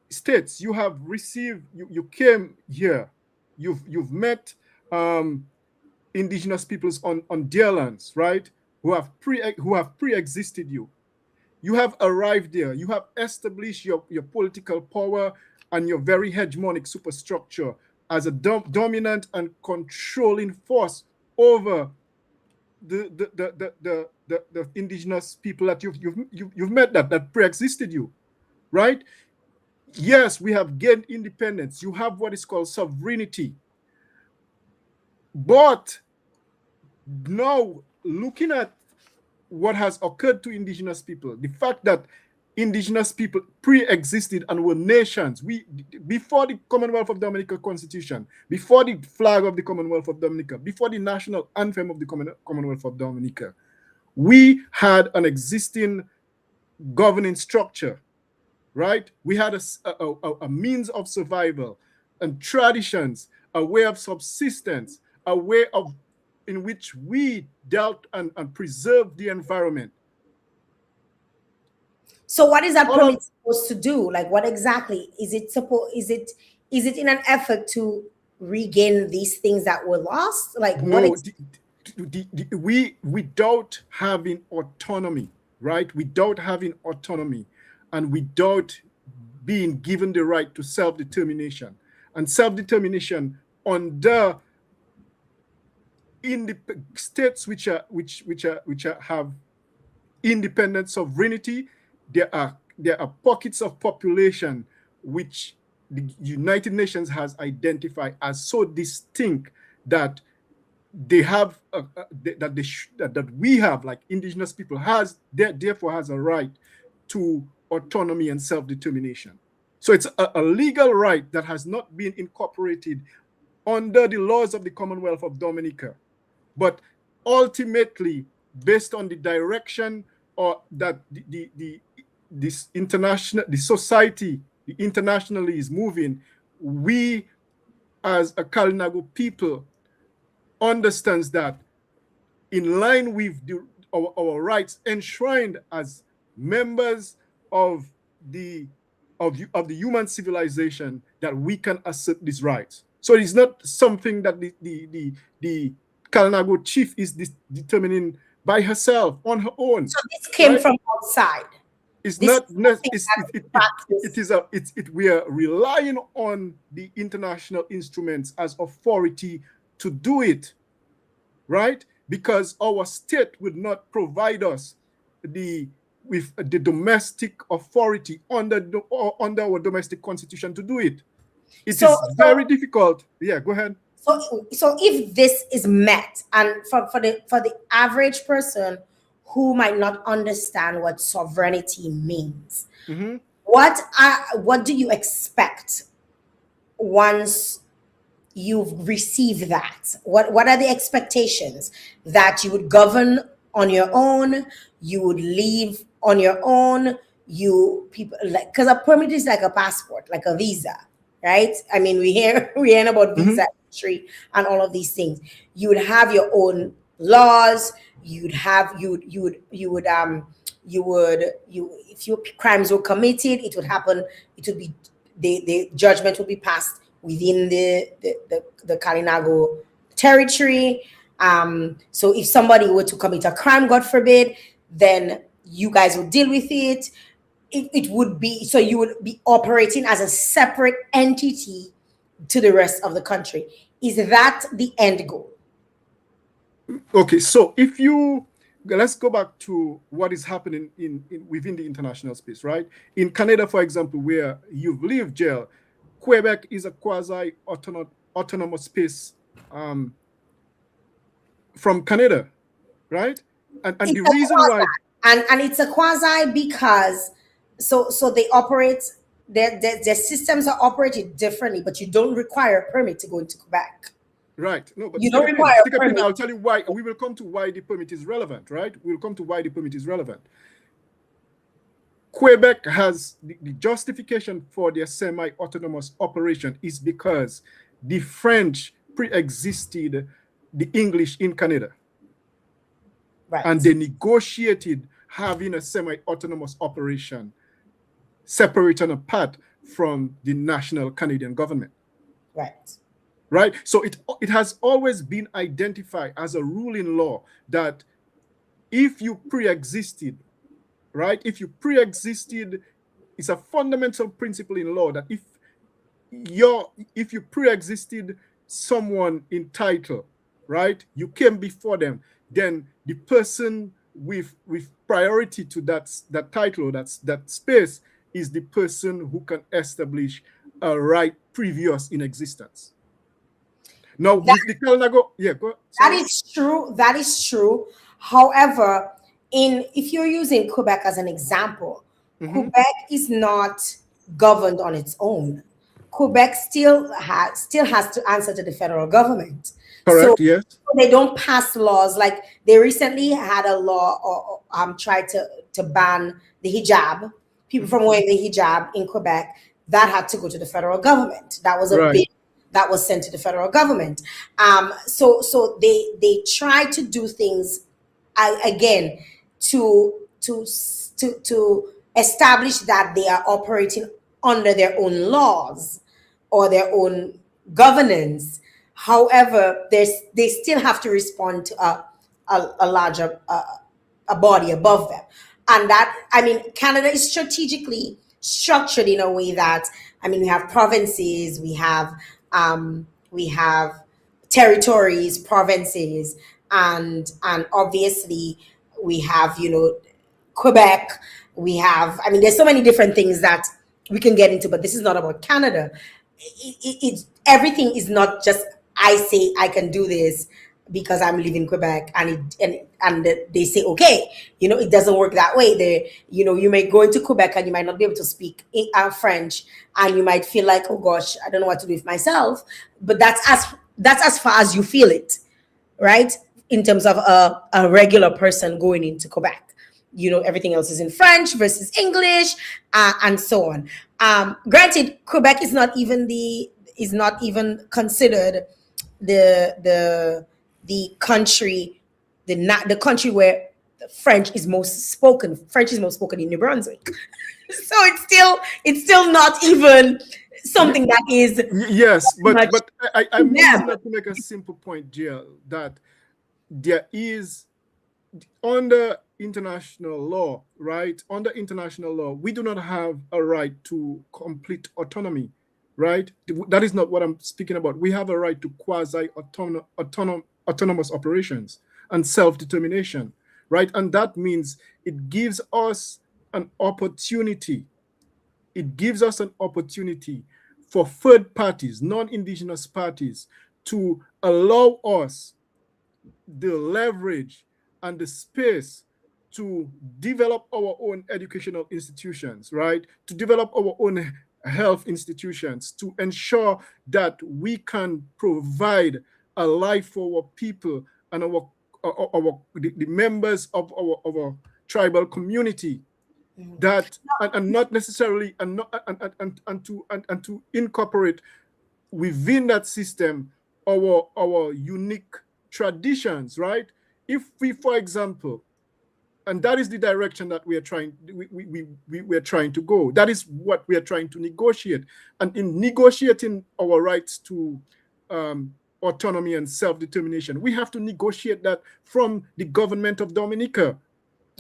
states, you have received, you came here, you've met um, indigenous peoples on their lands, right? Who have pre-existed you. You have arrived there. You have established your political power and your very hegemonic superstructure as a dominant and controlling force over the indigenous people that you've met, that pre-existed you, right? Yes, we have gained independence. You have what is called sovereignty. But now, looking at what has occurred to indigenous people, the fact that indigenous people pre-existed and were nations, we before the Commonwealth of Dominica Constitution, before the flag of the Commonwealth of Dominica, before the national anthem of the Commonwealth of Dominica, we had an existing governing structure, right? We had a means of survival and traditions, a way of subsistence, a way of in which we dealt and preserved the environment. So what is that All of permit supposed to do? Like, what exactly is it in an effort to regain these things that were lost? Like, what no, is we without having autonomy, right? Without having autonomy, and without being given the right to self-determination, and self-determination under in the states which have independent sovereignty, there are pockets of population which the United Nations has identified as so distinct that they have that we have, like indigenous people has, therefore has a right to autonomy and self-determination. So it's a legal right that has not been incorporated under the laws of the Commonwealth of Dominica, but ultimately based on the direction or that this international, the society, the internationally is moving, we as a Kalinago people understands that in line with our rights enshrined as members of the of the human civilization, that we can assert these rights. So it's not something that the Kalinago chief is determining by herself on her own, So this came right? from outside. It's This is not something it's, that we practice. it is a it we are relying on the international instruments as authority to do it, right? Because our state would not provide us the with the domestic authority under our domestic constitution to do it. It So is so very difficult. Yeah, go ahead. so if this is met, and for the average person who might not understand what sovereignty means, Mm-hmm. what do you expect once you've received that? What are the expectations? That you would govern on your own, you would leave on your own, you people, like, because a permit is like a passport, like a visa, right? I mean, we hear about Mm-hmm. visa entry and all of these things. You would have your own laws. You'd have you would you if your crimes were committed, it would happen. It would be the judgment would be passed within the Kalinago territory. So if somebody were to commit a crime, God forbid, then you guys would deal with it. It would be, so you would be operating as a separate entity to the rest of the country. Is that the end goal? Okay, so if you let's go back to what is happening in within the international space, right? In Canada, for example, where you've lived, Jael, Quebec is a quasi autonomous space from Canada, right? And It's the a reason quasi, why, and it's a quasi because so they operate, their systems are operated differently, but you don't require a permit to go into Quebec. right? No, but You don't require stick a a pin. permit. I'll tell you why. We will come to why the permit is relevant, right? We'll come to why the permit is relevant. Quebec has the justification for their semi-autonomous operation is because the French pre-existed the English in Canada, and Right. they negotiated having a semi-autonomous operation separate and apart from the national Canadian government. Right. Right? So it has always been identified as a rule in law that if you pre-existed, right? If you pre-existed, it's a fundamental principle in law that if you pre-existed someone in title, right? You came before them, then the person with priority to that title, that space, is the person who can establish a right previous in existence. Now That with the Kalinago, yeah, go that sorry. is true. That is true. However, in if you're using Quebec as an example, Mm-hmm. Quebec is not governed on its own. Quebec still has to answer to the federal government. So Correct, yes. they don't pass laws. Like they recently had a law, or tried to ban the hijab, people Mm-hmm. from wearing the hijab in Quebec. That had to go to the federal government. That was a Right. big that was sent to the federal government. So they try to do things, again, to establish that they are operating under their own laws or their own governance. However, they still have to respond to a larger a body above them. And that, I mean, Canada is strategically structured in a way that, I mean, we have provinces, we have territories, provinces, and obviously we have, Quebec. We have, I mean, there's so many different things that we can get into, but this is not about Canada. Everything is not just I say I can do this because I'm living in Quebec, and they say okay. It doesn't work that way. You may go into Quebec and you might not be able to speak French, and you might feel like, oh gosh, I don't know what to do with myself. But that's as far as you feel it, right? In terms of a regular person going into Quebec. Everything else is in French versus English, and so on. Granted, Quebec is not even considered the country, the country where French is most spoken. French is most spoken in New Brunswick. So it's still not even Ye- something that is Yes, but much but I'm them. using that to make a simple point, Jill, that there is under international law, right? Under international law, we do not have a right to complete autonomy, right? That is not what I'm speaking about. We have a right to quasi autonomous operations and self determination, right? And that means it gives us an opportunity. It gives us an opportunity for third parties, non indigenous parties, to allow us the leverage and the space to develop our own educational institutions, right? To develop our own health institutions, to ensure that we can provide a life for our people and the members of our tribal community, that and not necessarily and not and to incorporate within that system our unique traditions, right? If we, for example, and that is the direction that we are trying to go, that is what we are trying to negotiate. And in negotiating our rights to autonomy and self-determination, we have to negotiate that from the government of Dominica,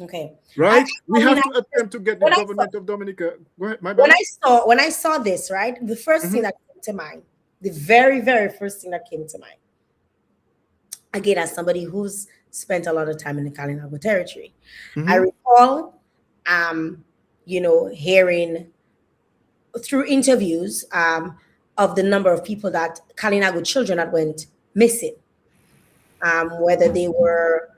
Okay. right? We I mean, have to attempt to get the when I saw government of Dominica. Go ahead, my when bad. I saw when I saw this, right, the first thing Mhm, that came to mind, the very, very first thing that came to mind, again, as somebody who's spent a lot of time in the Kalinago territory, I mhm, recall, hearing through interviews, of the number of people that Kalinago children that went missing, whether they were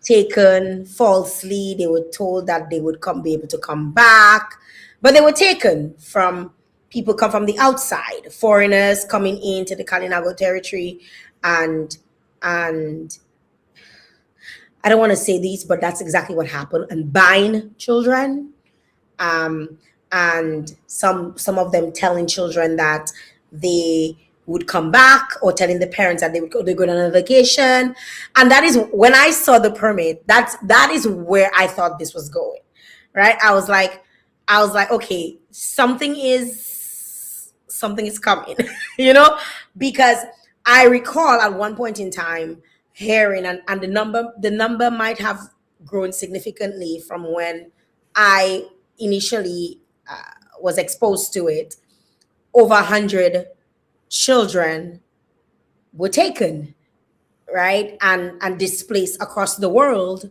taken falsely. They were told that they would be able to come back, but they were taken from people come from the outside, foreigners coming into the Kalinago territory, and and I don't want to say these, but that's exactly what happened, and buying children, um, and some of them telling children that they would come back, or telling the parents that they're going on a vacation. And that is when I saw the permit, that is where I thought this was going, right? I was like, okay, something is coming, you know because I recall at one point in time hearing, and the number might have grown significantly from when I initially was exposed to it. Over 100 children were taken, right, and displaced across the world,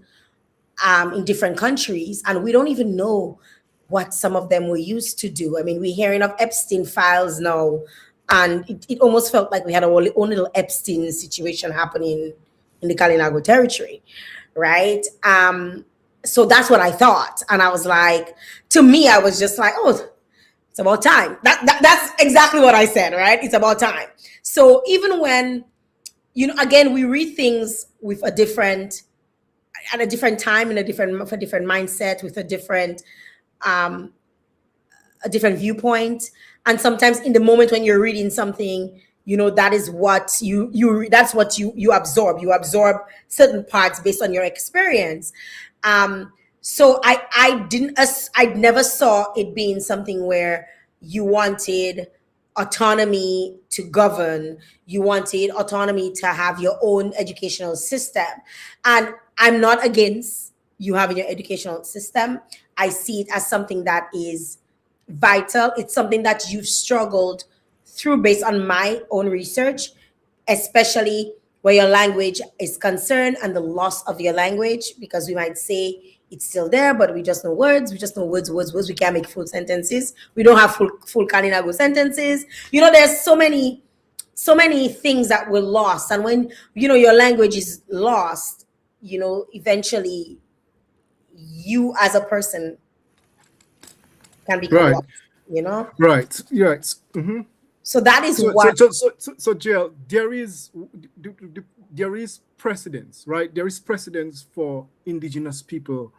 in different countries, and we don't even know what some of them were used to do. I mean, we're hearing of Epstein files now, and it almost felt like we had our own little Epstein situation happening in the Kalinago territory, right? So that's what I thought, and I was like, to me, I was just like, oh, it's about time. That's exactly what I said, right? It's about time. So even when, again, we read things with a different at a different time, in a different mindset, with um a different viewpoint. And sometimes in the moment when you're reading something, that is what that's what you absorb. You absorb certain parts based on your experience. So I never saw it being something where you wanted autonomy to govern, you wanted autonomy to have your own educational system. And I'm not against you having your educational system. I see it as something that is vital. It's something that you've struggled through based on my own research, especially where your language is concerned and the loss of your language, because we might say It's still there, but we just know words. We just know words, words, words. We can't make full sentences. We don't have full Kalinago sentences. There's so many things that were lost. And when your language is lost, eventually you as a person can become Right. lost. You know. Right. Yeah. Mhm. So that is So, what. Jael, there is precedence, right? There is precedence for indigenous people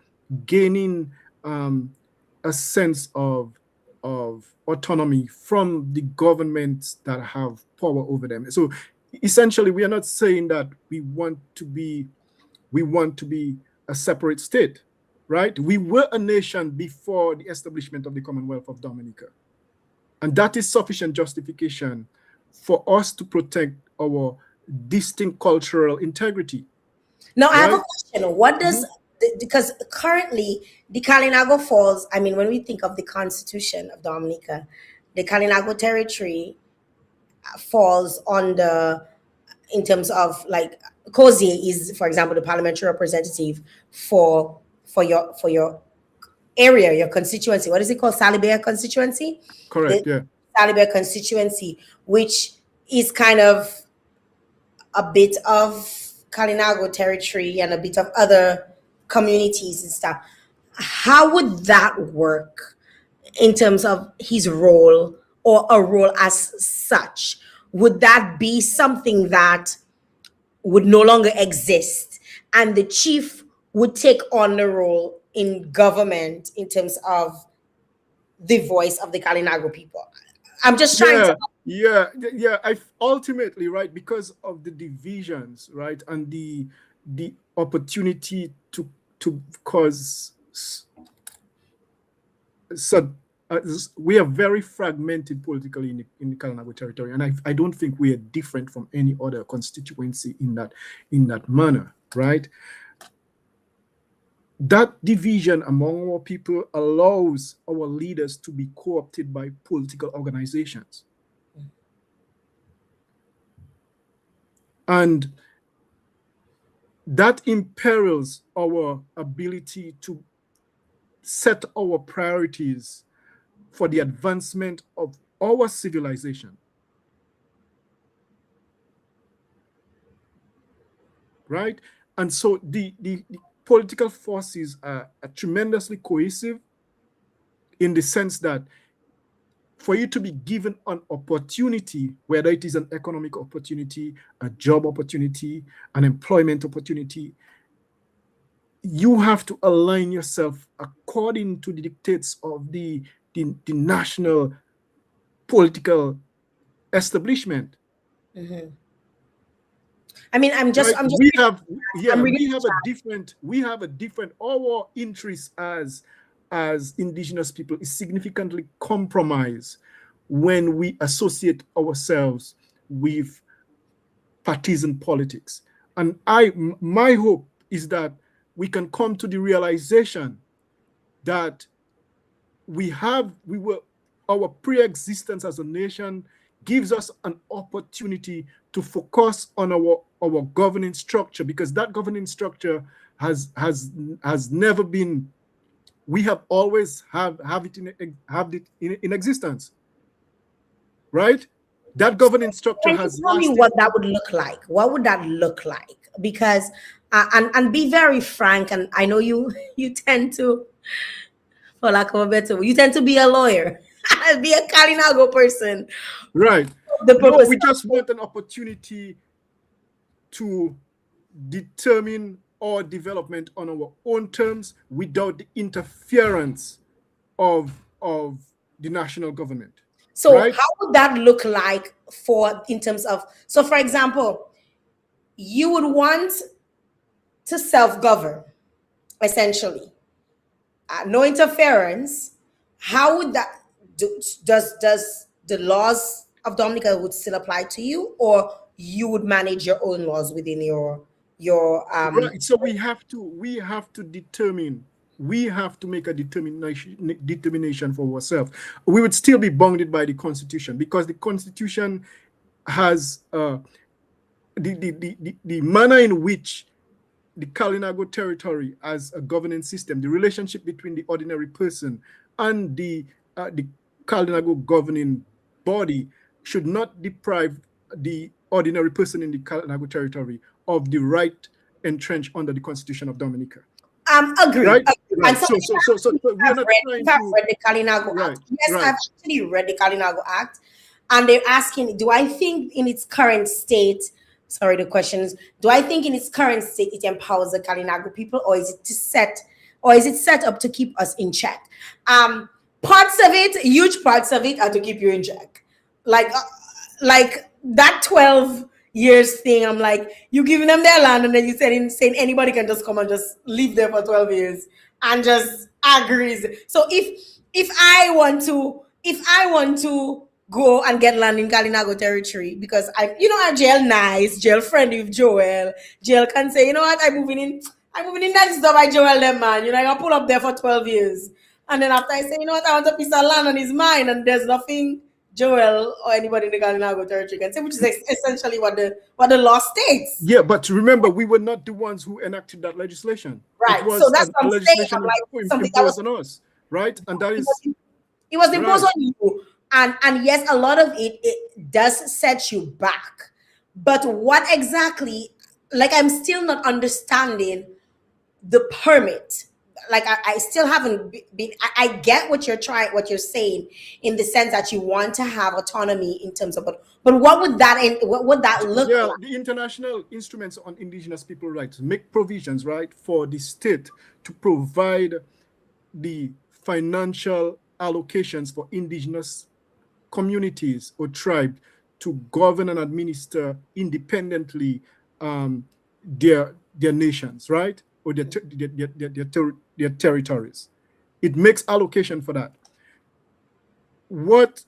gaining a sense of autonomy from the governments that have power over them. So essentially, we are not saying that we want to be a separate state, right? We were a nation before the establishment of the Commonwealth of Dominica. And that is sufficient justification for us to protect our distinct cultural integrity, Now I have a right? question. What does Mhm. because currently the Kalinago falls, I mean, when we think of the Constitution of Dominica, the Kalinago territory falls under, in terms of like, Kozie is, for example, the parliamentary representative for your area, your constituency. What is it called? Salibea constituency? The Correct, yeah. Salibea constituency, which is kind of a bit of Kalinago territory and a bit of other communities and stuff. How would that work in terms of his role, or a role as such? Would that be something that would no longer exist, and the chief would take on the role in government in terms of the voice of the Kalinago people? I'm just trying to. Yeah, yeah. I ultimately, right, because of the divisions, right, and the opportunity to cause so we are very fragmented politically in the Kalinago territory, and I don't think we are different from any other constituency in that manner, right? That division among our people allows our leaders to be co-opted by political organizations. And that imperils our ability to set our priorities for the advancement of our civilization, right? And so the political forces are tremendously cohesive in the sense that for you to be given an opportunity, whether it is an economic opportunity, a job opportunity, an employment opportunity, you have to align yourself according to the dictates of the national political establishment. Mhm. I mean, I'm just, Right? I'm just, We have, I'm yeah, reading. we have a different, our interests as indigenous people is significantly compromised when we associate ourselves with partisan politics. And my hope is that we can come to the realization that we were our pre-existence as a nation gives us an opportunity to focus on our governing structure, because that governing structure has never been, we have always have it in existence, right? That governing structure Can you has tell me lasted. what that would look like? What would that look like? Because, and be very frank, and I know you you tend to, for lack of a better word, you tend to be a lawyer, be a Kalinago person. Right. The No, purpose. we just want an opportunity to determine our development on our own terms without the interference of the national government, So right? how would that look like, for, in terms of, so for example, you would want to self-govern, essentially, no interference. How would that does the laws of Dominica would still apply to you, or you would manage your own laws within your. Right. So we have to make a determination for ourselves. We would still be bounded by the Constitution, because the Constitution has the manner in which the Kalinago territory as a governing system, the relationship between the ordinary person and the Kalinago governing body should not deprive the ordinary person in the Kalinago territory of the right entrenched under the Constitution of Dominica. Agreed. Right? Agreed. And Right. so So we are not if trying I've to. read the Kalinago Right. Act. Yes, Right. I've actually read the Kalinago Act, and they're asking, do I think in its current state? Sorry, the question is, do I think in its current state it empowers the Kalinago people, or is it or is it set up to keep us in check? Parts of it, huge parts of it, are to keep you in check. Like, that 12 years thing. I'm like, you giving them their land, and then you saying anybody can just come and just live there for 12 years and just agrees. So if I want to go and get land in Kalinago territory, because I jail nice, jail friendly with Joel. Jail can say, you know what, I'm moving in next door by Joel them, man. I gotta pull up there for 12 years. And then after I say, you know what, I want a piece of land on his mind, and there's nothing Joel or anybody in the Kalinago territory can say, which is essentially what the law states. Yeah, but remember, we were not the ones who enacted that legislation. It Right. So was that's a what I'm saying. I'm legislation like, something that imposed on us, right? And that it is was, it was imposed right. on you. And yes, a lot of it does set you back. But what exactly, like, I'm still not understanding the permit. Like, I still haven't been. I get what you're saying, in the sense that you want to have autonomy in terms of, but what would that look Yeah, like? the international instruments on indigenous people rights make provisions, right, for the state to provide the financial allocations for indigenous communities or tribes to govern and administer independently their nations, right, or their territories. It makes allocation for that. Once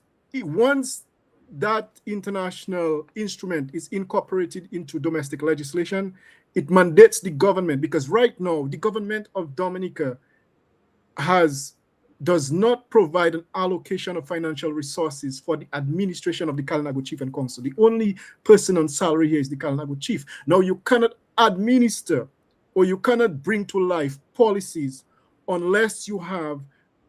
that international instrument is incorporated into domestic legislation, it mandates the government, because right now the government of Dominica does not provide an allocation of financial resources for the administration of the Kalinago Chief and Council. The only person on salary here is the Kalinago Chief. Now, you cannot administer or you cannot bring to life policies unless you have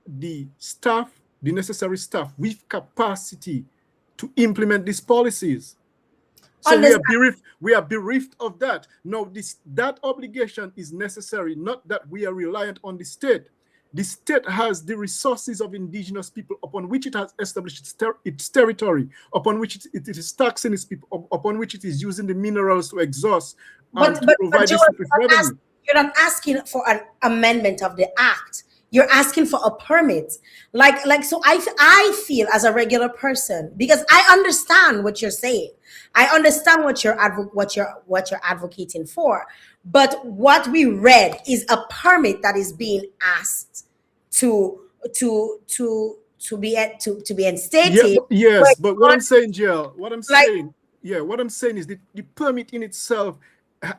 the staff, the necessary staff with capacity to implement these policies. So we are bereft of that. Now, that obligation is necessary, not that we are reliant on the state. The state has the resources of indigenous people upon which it has established its territory, upon which it is taxing its people, upon which it is using the minerals to exhaust and to provide Joel, its people with revenue. you're not asking for an amendment of the act. You're asking for a permit. So I feel, as a regular person, because I understand what you're saying. I understand what you're advocating for. But what we read is a permit that is being asked to be Yeah, instated. yes, But but what I'm saying, Jael, like, what I'm saying is the permit in itself,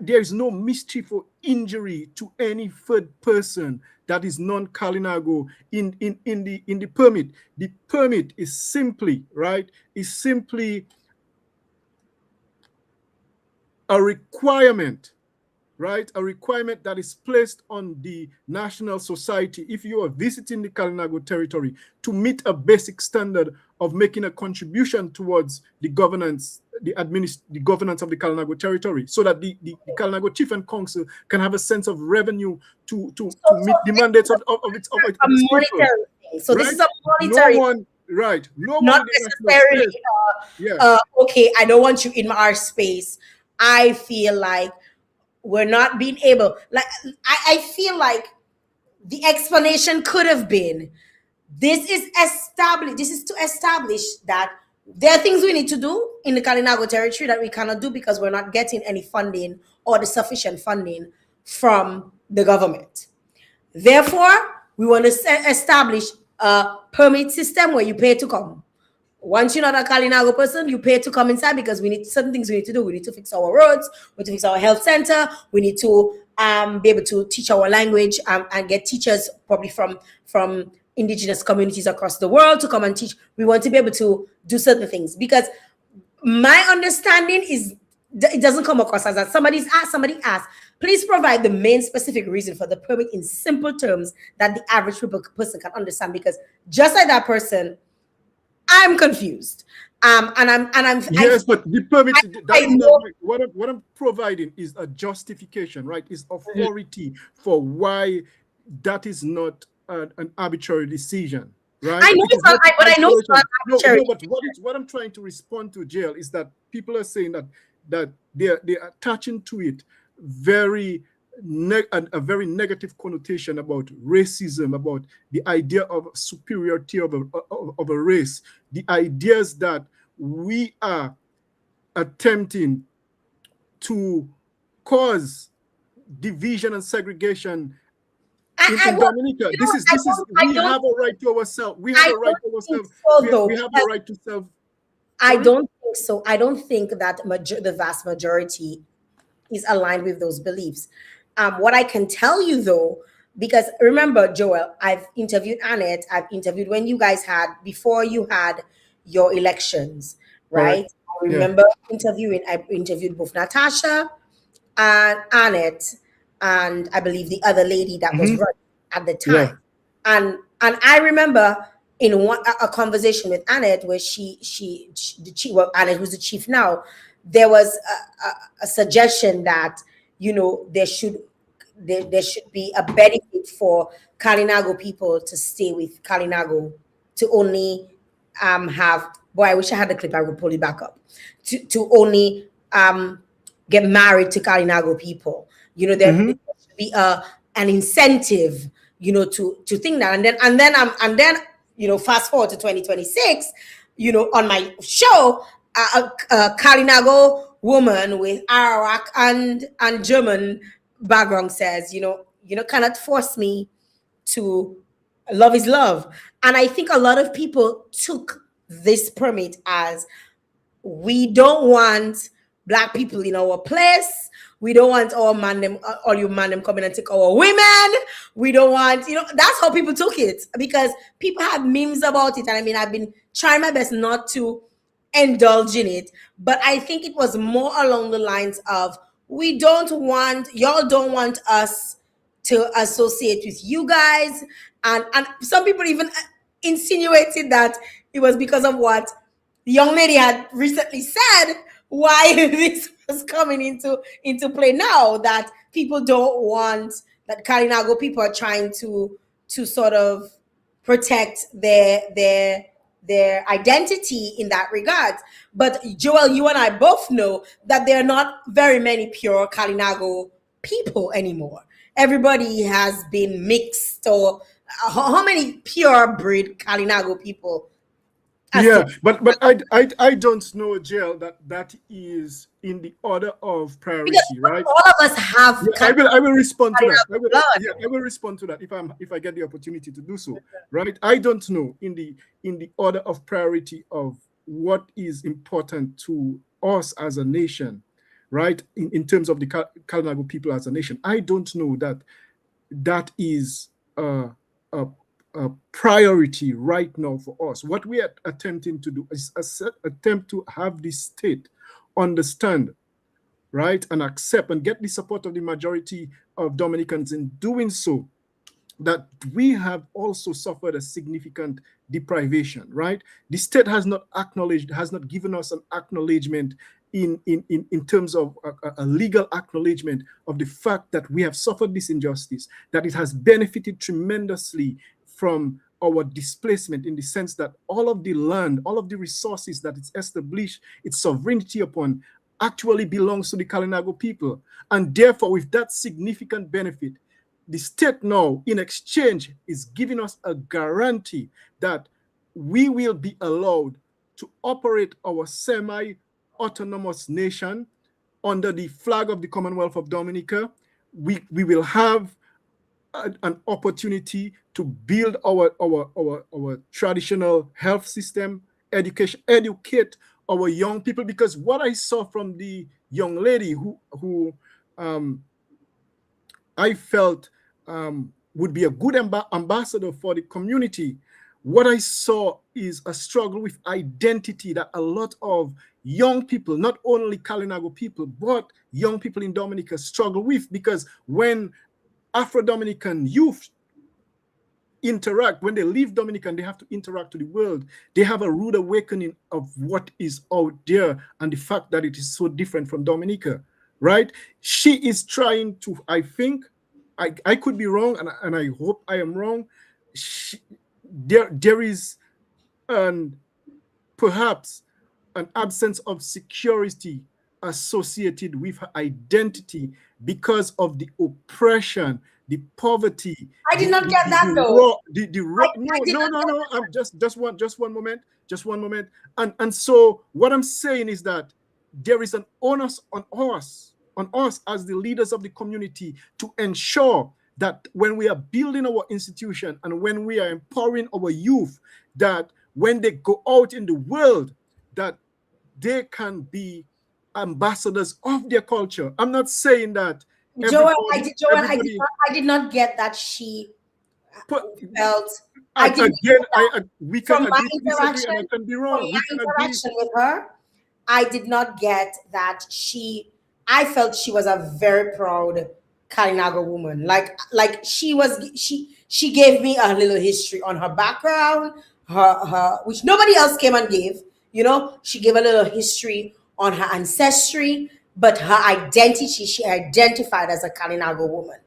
there is no mischief or injury to any third person that is non-Kalinago in the permit. The permit is simply, right, is simply a requirement, right? A requirement that is placed on the national society if you are visiting the Kalinago territory to meet a basic standard of making a contribution towards the governance, the governance of the Kalinago territory, so that the Kalinago Chief and Council can have a sense of revenue to meet the mandates of its a people. monetary thing. So this Right? is a No monetary, one, right? No one not in the national necessarily space. Yeah. okay, I don't want you in our space. I feel like we're not being able, like, I feel like the explanation could have been, this is to establish that there are things we need to do in the Kalinago territory that we cannot do because we're not getting any funding, or the sufficient funding, from the government. Therefore, we want to establish a permit system where you pay to come. Once you're not a Kalinago person, you pay to come inside, because we need certain things we need to do. We need to fix our roads, we need to fix our health center, we need to be able to teach our language, and get teachers probably from indigenous communities across the world to come and teach. We want to be able to do certain things, because my understanding is it doesn't come across as that. Somebody asked, Please provide the main specific reason for the permit in simple terms that the average person can understand. Because just like that person, I'm confused. I Yes, but the permit, that I is not know. what I'm providing is a justification, right? Is authority for why that is not an arbitrary decision, right? I know It it's is not. not in But I know it's not isolation. No, arbitrary. no, but what I'm trying to respond to, Jail, is that people are saying that they're attaching to it very a very negative connotation about racism, about the idea of superiority of a race, the ideas that we are attempting to cause division and segregation in Well, Dominica. This is we have a right to ourselves. We have I a right don't to think ourselves. so We though. have a right to self. I Sorry. don't think so. I don't think that the vast majority is aligned with those beliefs. What I can tell you though, because remember, Joel, I've interviewed Annette, I've interviewed when you guys had, before you had your elections, right? Correct. I Yeah. remember I interviewed both Natasha and Annette, and I believe the other lady that was Hmm. running at the Yeah. time. And I remember in a conversation with Annette where she the chief, well, Annette who's the chief now, there was a suggestion that there should be a benefit for Kalinago people to stay with Kalinago, to only have, boy, I wish I had the clip, I would pull it back up, to only get married to Kalinago people. There Hmm. should be an incentive, to think that. And then fast forward to 2026, on my show, a Kalinago woman with Arawak and German background says, cannot force me to love is love. And I think a lot of people took this permit as, we don't want black people in our place. We don't want all you man them coming and take our women. We don't want, that's how people took it, because people have memes about it. And I mean, I've been trying my best not to indulge in it, but I think it was more along the lines of, y'all don't want us to associate with you guys. And some people even insinuated that it was because of what the young lady had recently said, why this was coming into play now, that people don't want, that Kalinago people are trying to sort of protect their identity in that regard. But Joel, you and I both know that there are not very many pure Kalinago people anymore. Everybody has been mixed, or how many pure breed Kalinago people as to, Yeah, but I don't know, Jail, that is in the order of because priority, right? all of us have Yeah, I will respond to that. blood. I will respond to that if I get the opportunity to do so. Right? I don't know in the order of priority of what is important to us as a nation, right? In terms of the Kalinago people as a nation, I don't know that is a, a priority right now for us. What we are attempting to do is attempt to have the state understand, right, and accept and get the support of the majority of Dominicans in doing so, that we have also suffered a significant deprivation, right? The state has not acknowledged, has not given us an acknowledgement in terms of a legal acknowledgement of the fact that we have suffered this injustice, that it has benefited tremendously from our displacement, in the sense that all of the land, all of the resources that it's established its sovereignty upon actually belongs to the Kalinago people. And therefore, with that significant benefit, the state now, in exchange, is giving us a guarantee that we will be allowed to operate our semi-autonomous nation under the flag of the Commonwealth of Dominica. We will have an opportunity to build our traditional health system, educate our young people. Because what I saw from the young lady who um, I felt would be a good ambassador for the community, what I saw is a struggle with identity that a lot of young people, not only Kalinago people, but young people in Dominica struggle with, because when Afro-Dominican youth interact, when they leave Dominica and they have to interact to the world, they have a rude awakening of what is out there and the fact that it is so different from Dominica, right? She is trying to, I think, I could be wrong, and I hope I am wrong. There is an perhaps an absence of security associated with her identity because of the oppression, the poverty, I did not get that though. the raw. I did not get No. I'm just one moment, And so what I'm saying is that there is an onus on us as the leaders of the community to ensure that when we are building our institution and when we are empowering our youth, that when they go out in the world, that they can be ambassadors of their culture. I'm not saying that everybody I did not get that she but felt. I didn't again, get that. we can From my agree to disagree, and I interaction, can be from wrong. my We can agree. interaction with her, I did not get that she. I felt she was a very proud Kalinago woman. Like she gave me a little history on her background, her which nobody else came and gave. You know, she gave a little history on her ancestry, but her identity, she identified as a Kalinago woman.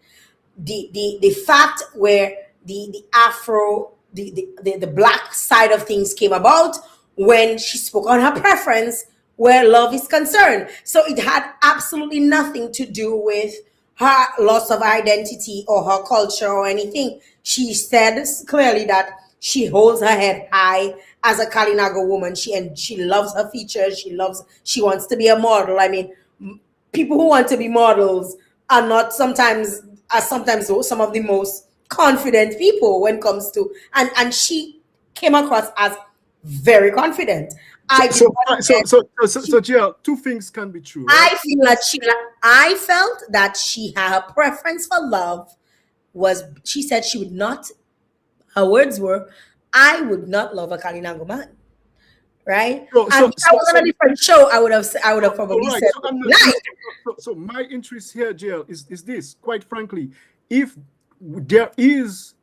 The fact where the Afro the black side of things came about when she spoke on her preference where love is concerned. So it had absolutely nothing to do with her loss of identity or her culture or anything. She said clearly that she holds her head high as a Kalinago woman. She loves her features. She wants to be a model. I mean, people who want to be models are not sometimes are sometimes some of the most confident people when it comes to and she came across as very confident. So, I did so, not so, get so, so, so, she, so, Jill, two things can be true, right? I feel that I felt that she her preference for love was she said she would not her words were I would not love a Kalinago man. Right? So, And so, if I so, was on so, a different show, I would have so probably right. said So, I'm not, like. so my interest here, Jill, is this. Quite frankly, if there is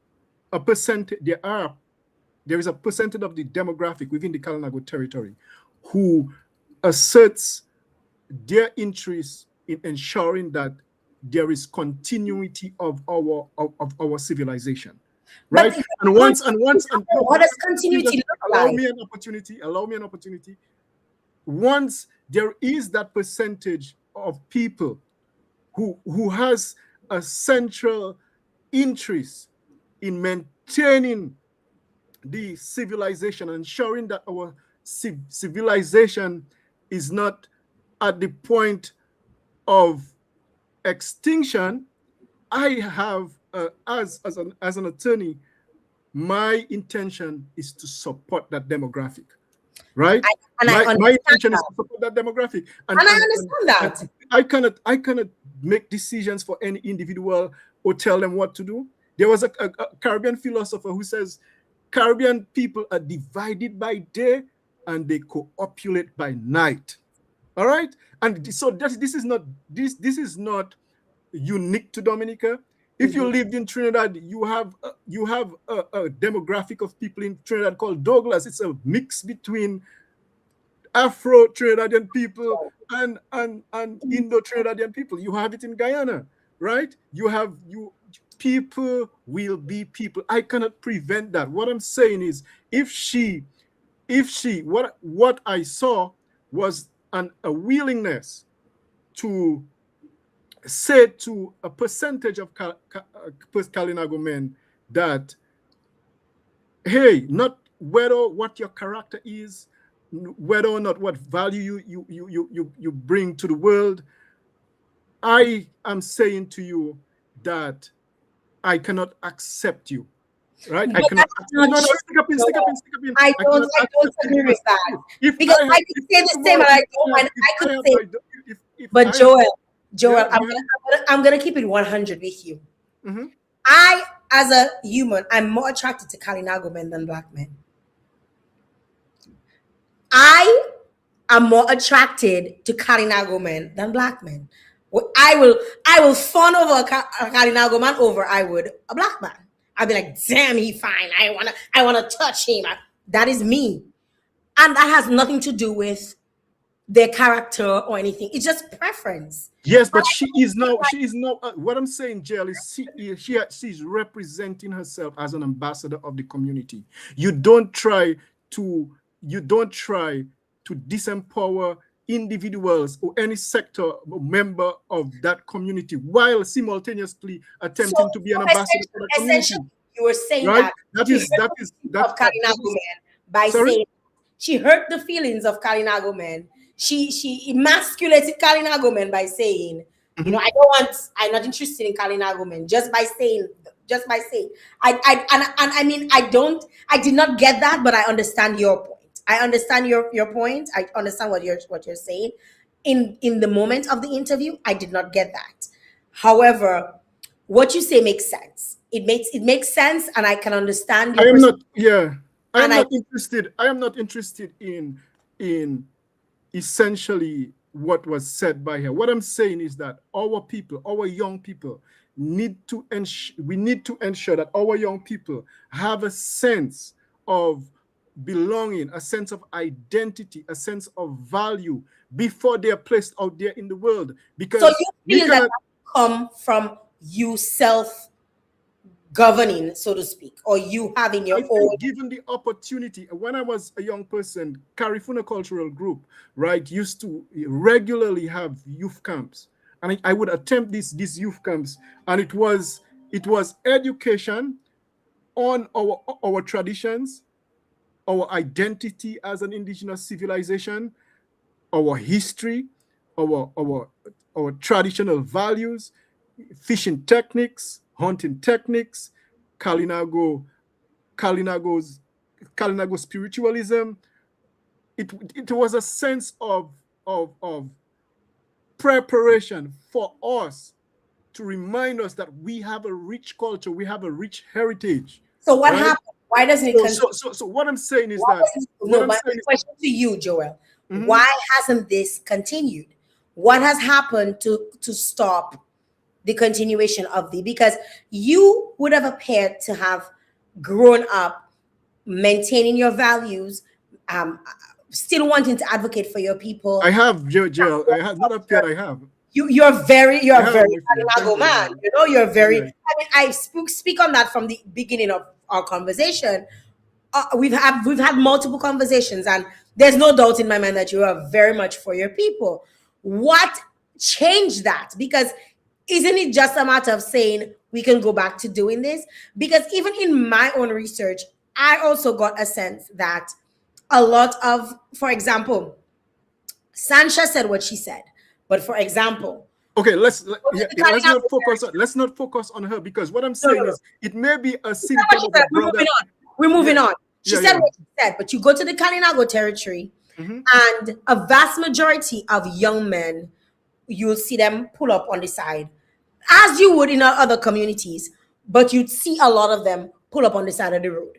a percent, there is a percentage of the demographic within the Kalinago territory who asserts their interest in ensuring that there is continuity of our civilization, But right? And once and no, what does continuity look allow like? me an opportunity. Allow me an opportunity. Once there is that percentage of people who has a central interest in maintaining the civilization, ensuring that our civilization is not at the point of extinction, I have, as an attorney, my intention is to support that demographic, right? I, and I My understand intention is that. to support that demographic, And I understand that. and I cannot make decisions for any individual or tell them what to do. There was a Caribbean philosopher who says Caribbean people are divided by day and they copulate by night. All right, and so this is not unique to Dominica. If you Mhm. lived in Trinidad, you have a demographic of people in Trinidad called Douglas. It's a mix between Afro Trinidadian people and Indo Trinidadian people. You have it in Guyana, right? You people will be people. I cannot prevent that. What I'm saying is, if she what I saw was a willingness to say to a percentage of Kalinago men that, hey, not whether what your character is, whether or not what value you bring to the world, I am saying to you that I cannot accept you. Right? I But cannot. that's not No, no, true. stick up in, stick up in. I cannot I don't accept you agree with because that. if Because I have, I could say if the same tomorrow, and I don't and if I I could have say, my, if but I have, Joel, yeah, go ahead. I'm gonna keep it 100 with you. Mm-hmm. I, as a human, I'm more attracted to Kalinago men than black men. I I'm more attracted to Kalinago men than black men. I will fawn over a Kalinago man over I would a black man. I'd be like, damn, he fine. I wanna touch him. That is me, and that has nothing to do with their character or anything. It's just preference. Yes, but she is now. What I'm saying, Jael, is she's representing herself as an ambassador of the community. You don't try to disempower individuals or any sector member of that community while simultaneously So, attempting to be an ambassador for the community. essentially, you were saying Right? that That she is hurt that the is feelings of that Kalinago is men by sorry. saying she hurt the feelings of Kalinago men. She emasculated Kalinago men by saying, Mhm. I'm not interested in Kalinago men, just by saying and I mean I did not get that, but I understand your point. I understand your point. I understand what you're saying. In the moment of the interview, I did not get that. However, what you say makes sense. It makes sense, and I can understand I your am perspective. not. Yeah, I And am I not interested. I am not interested in essentially what was said by her. What I'm saying is that our people, our young people, we need to ensure that our young people have a sense of belonging, a sense of identity, a sense of value before they are placed out there in the world. so Because you we feel that cannot. that come from you self governing, so to speak, or you having I your own. think given the opportunity, when I was a young person, Carifuna Cultural Group, right, used to regularly have youth camps. And I would attempt these youth camps, and it was education on our traditions, our identity as an indigenous civilization, our history, our traditional values, fishing techniques, hunting techniques, Kalinago Kalinago's Kalinago spiritualism. It was a sense of preparation for us to remind us that we have a rich culture, we have a rich heritage, So what right? happened? Why doesn't it So continue? so so, so what I'm saying is Why that what no, I'm but my saying is question to you, Joel, mhm. why hasn't this continued? What has happened to stop the continuation of the, because you would have appeared to have grown up maintaining your values, um, still wanting to advocate for your I people. have Jael. I have not appeared. I have. You're I a have, very my friend. Thank Kalimago you. man. Yeah. You're very. Yeah. I mean, I speak on that from the beginning of our conversation. We've had multiple conversations, and there's no doubt in my mind that you are very much for your people. What changed that? Because isn't it just a matter of saying we can go back to doing this? Because even in my own research, I also got a sense that a lot of, for example, Sancha said what she said, but for example, Okay, the yeah, let's Kalinago not focus on territory. her, because what I'm No, no, saying no. is it may be a She said what symptom she of a said. We're brother. moving on. We're Yeah, moving on. She yeah, said yeah. what she said, but you go to the Kalinago territory, Hmm. and a vast majority of young men, you'll see them pull up on the side, as you would in our other communities, but you'd see a lot of them pull up on the side of the road.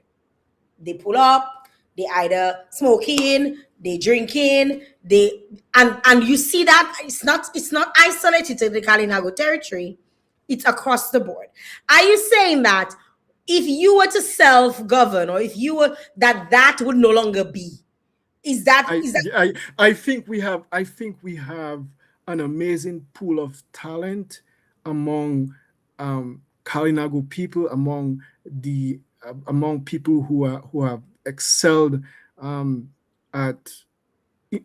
They pull up, they either smoking, they drinking, and you see that it's not isolated to the Kalinago territory, it's across the board. Are you saying that if you were to self-govern, or if you were that would no longer be? Is that I think we have an amazing pool of talent among Kalinago people, among people who have excelled um, at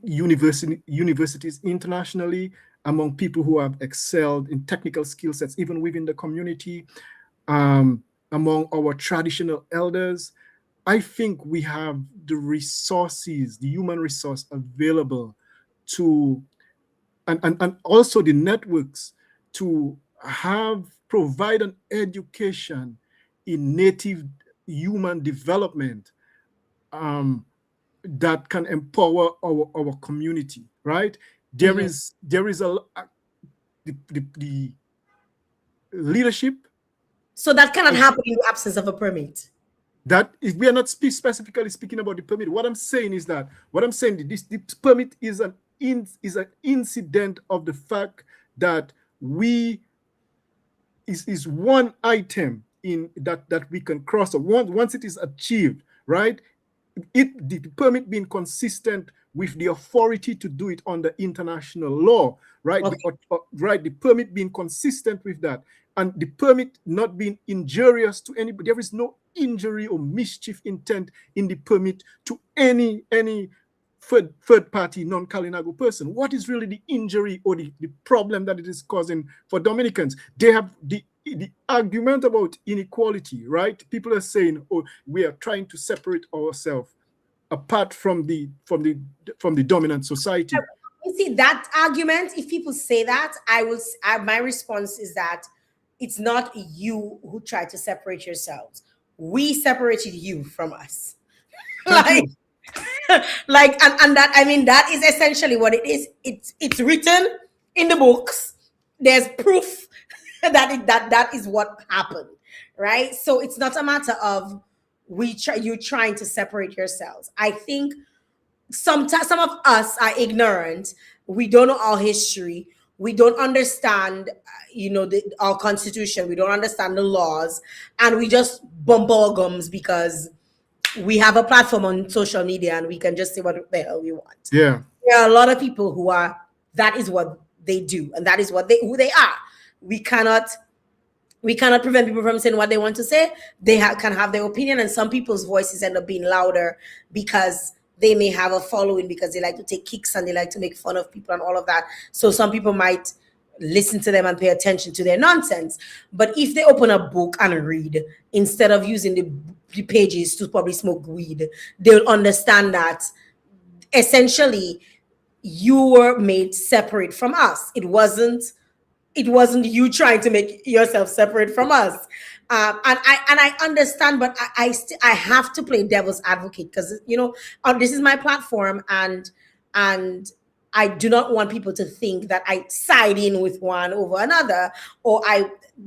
universities internationally, among people who have excelled in technical skill sets even within the community, um, among our traditional elders. I think we have the resources, the human resource available to, and also the networks to provide an education in native human development, um, that can empower our community, right? There Mhm. is the leadership. So that cannot happen in the absence of a permit? That is, we are not specifically speaking about the permit. What I'm saying is that this permit is an incident of the fact that we is one item in that we can cross. So once it is achieved, right? The permit being consistent with the authority to do it under international law, right? Okay. The permit being consistent with that, and the permit not being injurious to anybody. There is no injury or mischief intent in the permit to any third party non-Kalinago person. What is really the injury or the problem that it is causing for Dominicans? They have the argument about inequality, right? People are saying, oh, we are trying to separate ourselves apart from the dominant society. You see that argument, if people say that, my response is that it's not you who tried to separate yourselves. We separated you from us. Thank Like, you. like, and that, I mean, that is essentially what it is. It's written in the books. There's proof that is what happened, right? So it's not a matter of you trying to separate yourselves. I think sometimes some of us are ignorant. We don't know our history. We don't understand, our constitution. We don't understand the laws, and we just bump our gums because we have a platform on social media and we can just say what the hell we want. Yeah. There are a lot of people who are, that is what they do, and that is who they are. We cannot prevent people from saying what they want to say. They can have their opinion, and some people's voices end up being louder because they may have a following, because they like to take kicks and they like to make fun of people and all of that. So some people might listen to them and pay attention to their nonsense. But if they open a book and read, instead of using the pages to probably smoke weed, they'll understand that essentially you were made separate from us. It wasn't you trying to make yourself separate from us. And I understand, but I have to play devil's advocate, because this is my platform, and I do not want people to think that I side in with one over another,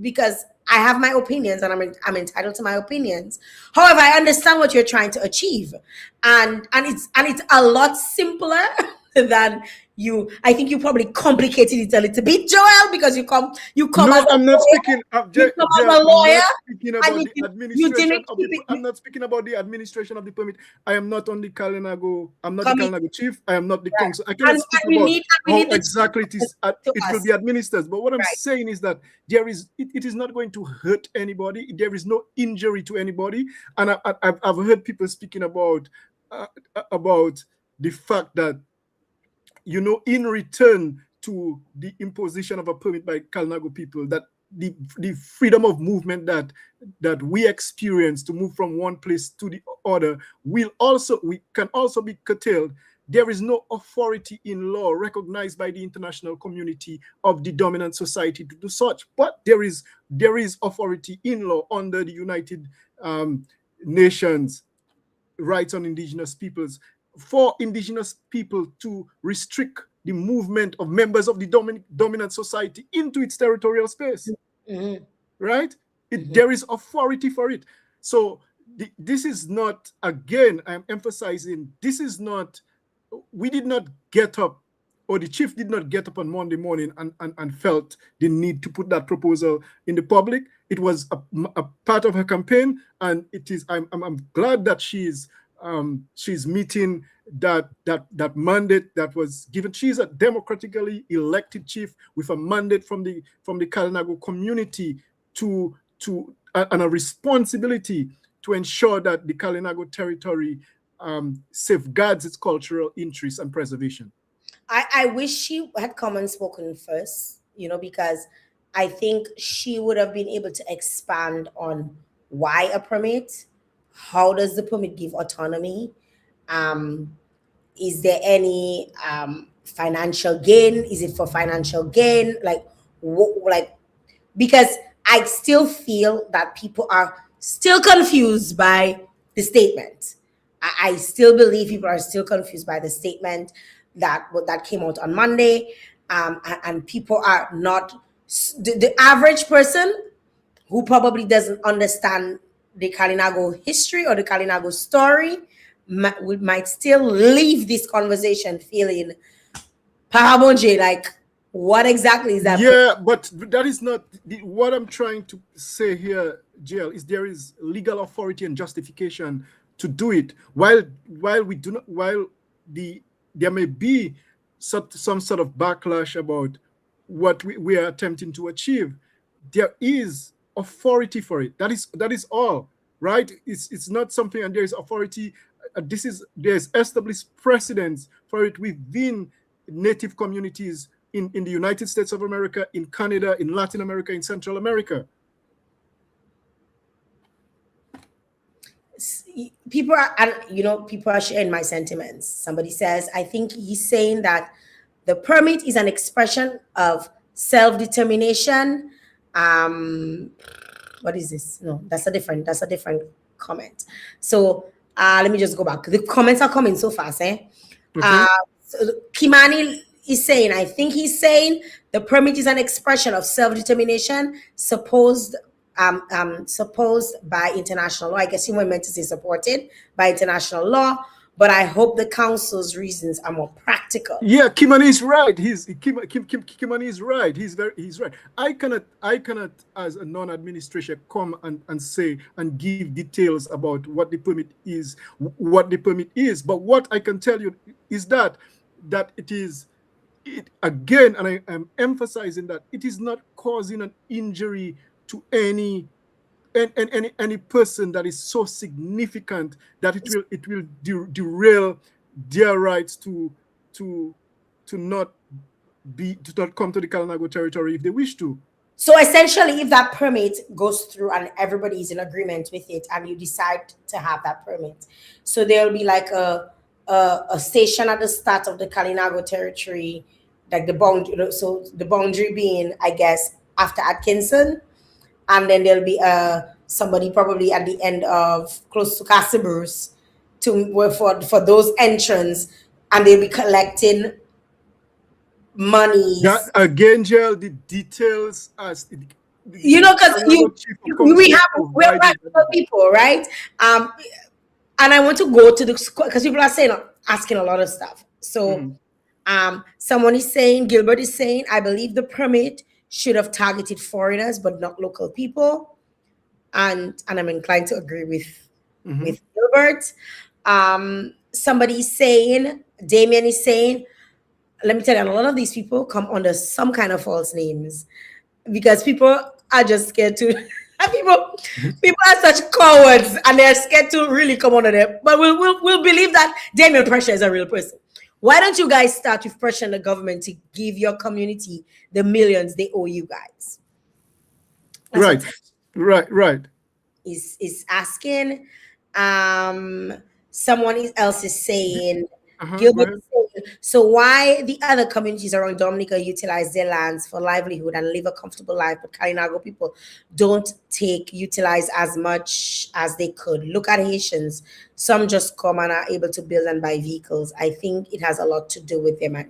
because I have my opinions, and I'm entitled to my opinions. However, I understand what you're trying to achieve, and it's a lot simpler than you. I think you probably complicated it a little bit, Joel, because you come No, as a I'm not lawyer. speaking. You come as a lawyer, I'm not speaking about and the you administration didn't of keep the. I'm it. not speaking about the administration of the permit. I am not on the Kalinago. I'm not the Coming, Kalinago chief. I am not the right. council. I cannot speak And about we how need the exactly it is. to It will us, be administered. But what I'm right? saying is that it is not going to hurt anybody. There is no injury to anybody. And I've heard people speaking about the fact that, in return to the imposition of a permit by Kalinago people, that the freedom of movement that we experience to move from one place to the other we can also be curtailed. There is no authority in law recognized by the international community of the dominant society to do such, but there is authority in law under the United Nations rights on indigenous peoples for indigenous people to restrict the movement of members of the dominant society into its territorial space. Mm-hmm. Right? Mm-hmm. There is authority for it. So this is not, again, I'm emphasizing, this is not, we did not get up, or the chief did not get up on Monday morning and felt the need to put that proposal in the public. It was a part of her campaign, and it is. I'm glad that she's meeting that mandate that was given. She's a democratically elected chief with a mandate from the Kalinago community and a responsibility to ensure that the Kalinago territory safeguards its cultural interests and preservation. I wish she had come and spoken first, because I think she would have been able to expand on why a permit, how does the permit give autonomy, um, is there any financial gain? Is it for financial gain? Like, because I still feel that people are still confused by the statement. I still believe people are still confused by the statement that came out on Monday, and people are not the average person who probably doesn't understand the Kalinago history or the Kalinago story, we might still leave this conversation feeling, Pahabonje, like, what exactly is that? Yeah, but that is not what I'm trying to say here, Jael, is there is legal authority and justification to do it. While we do not, while there may be some sort of backlash about what we are attempting to achieve, there is authority for it. That is all, right? It's not something, and there is authority. There's established precedents for it within native communities in the United States of America, in Canada, in Latin America, in Central America. People are, and people are sharing my sentiments. Somebody says, I think he's saying that the permit is an expression of self-determination. What is this? No, that's a different comment. So let me just go back. The comments are coming so fast, eh? Okay. So Kimani is saying, I think he's saying the permit is an expression of self-determination supposed by international law. I guess he meant to say supported by international law, but I hope the council's reasons are more practical. Yeah, Kimani is right. Kimani is right. He's right. I cannot as a non-administration come and say and give details about what the permit is, But what I can tell you is that it again, and I am emphasizing that it is not causing an injury to any person that is so significant that it will derail their rights to not come to the Kalinago territory if they wish to. So essentially, if that permit goes through and everybody is in agreement with it, and you decide to have that permit, so there will be like a station at the start of the Kalinago territory, like the boundary. So the boundary being, I guess, after Atkinson, and then there'll be somebody probably at the end of close to Castlebrus for those entrants, and they'll be collecting monies. That again, Jael, the details as Because we're practical people, right? And I want to go to the, because people are asking a lot of stuff. So someone is saying, Gilbert is saying, I believe the permit should have targeted foreigners but not local people, and I'm inclined to agree with Gilbert. Somebody is saying, Damien is saying, let me tell you, a lot of these people come under some kind of false names because people are just scared to. People are such cowards and they're scared to really come under them. But we'll believe that Damien Pressure is a real person. Why don't you guys start with pressuring the government to give your community the millions they owe you guys? Right. Is asking. Someone else is saying, Gilbert is saying, so why the other communities around Dominica utilize their lands for livelihood and live a comfortable life, but Kalinago people don't utilize as much as they could? Look at Haitians. Some just come and are able to build and buy vehicles. I think it has a lot to do with their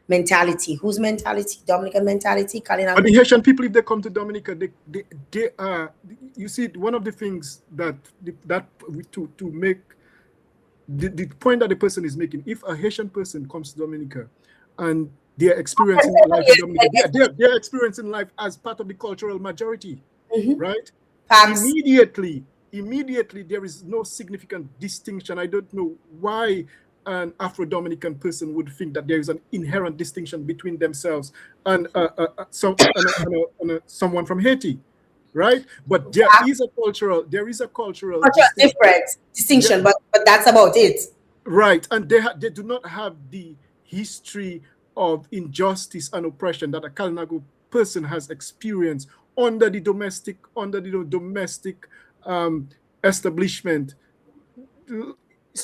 mentality. Whose mentality? Dominican mentality? Kalinago? But the Haitian people, if they come to Dominica, they are. You see, one of the things to make the point that the person is making, if a Haitian person comes to Dominica and they're experiencing life in Dominica, they're experiencing life as part of the cultural majority, right? Immediately there is no significant distinction. I don't know why an Afro-Dominican person would think that there is an inherent distinction between themselves and someone from Haiti. Right, but there is a cultural distinction, but that's about it. Right, and they do not have the history of injustice and oppression that a Kalinago person has experienced under the domestic establishment.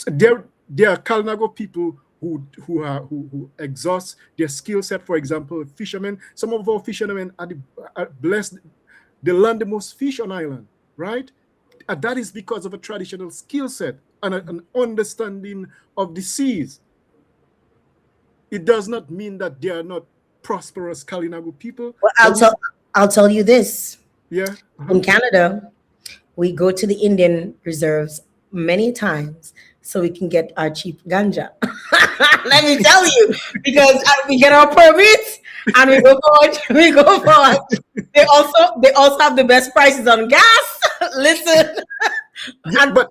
There are Kalinago people who exhaust their skill set. For example, fishermen. Some of our fishermen are blessed. They land the most fish on island, right? And that is because of a traditional skill set and an understanding of the seas. It does not mean that they are not prosperous Kalinago people. Well, I'll tell you this. Yeah. In Canada, we go to the Indian reserves many times so we can get our cheap ganja. Let me tell you, because we get our permits and we go forward. We go forward. They also have the best prices on gas. Listen, Yeah, and but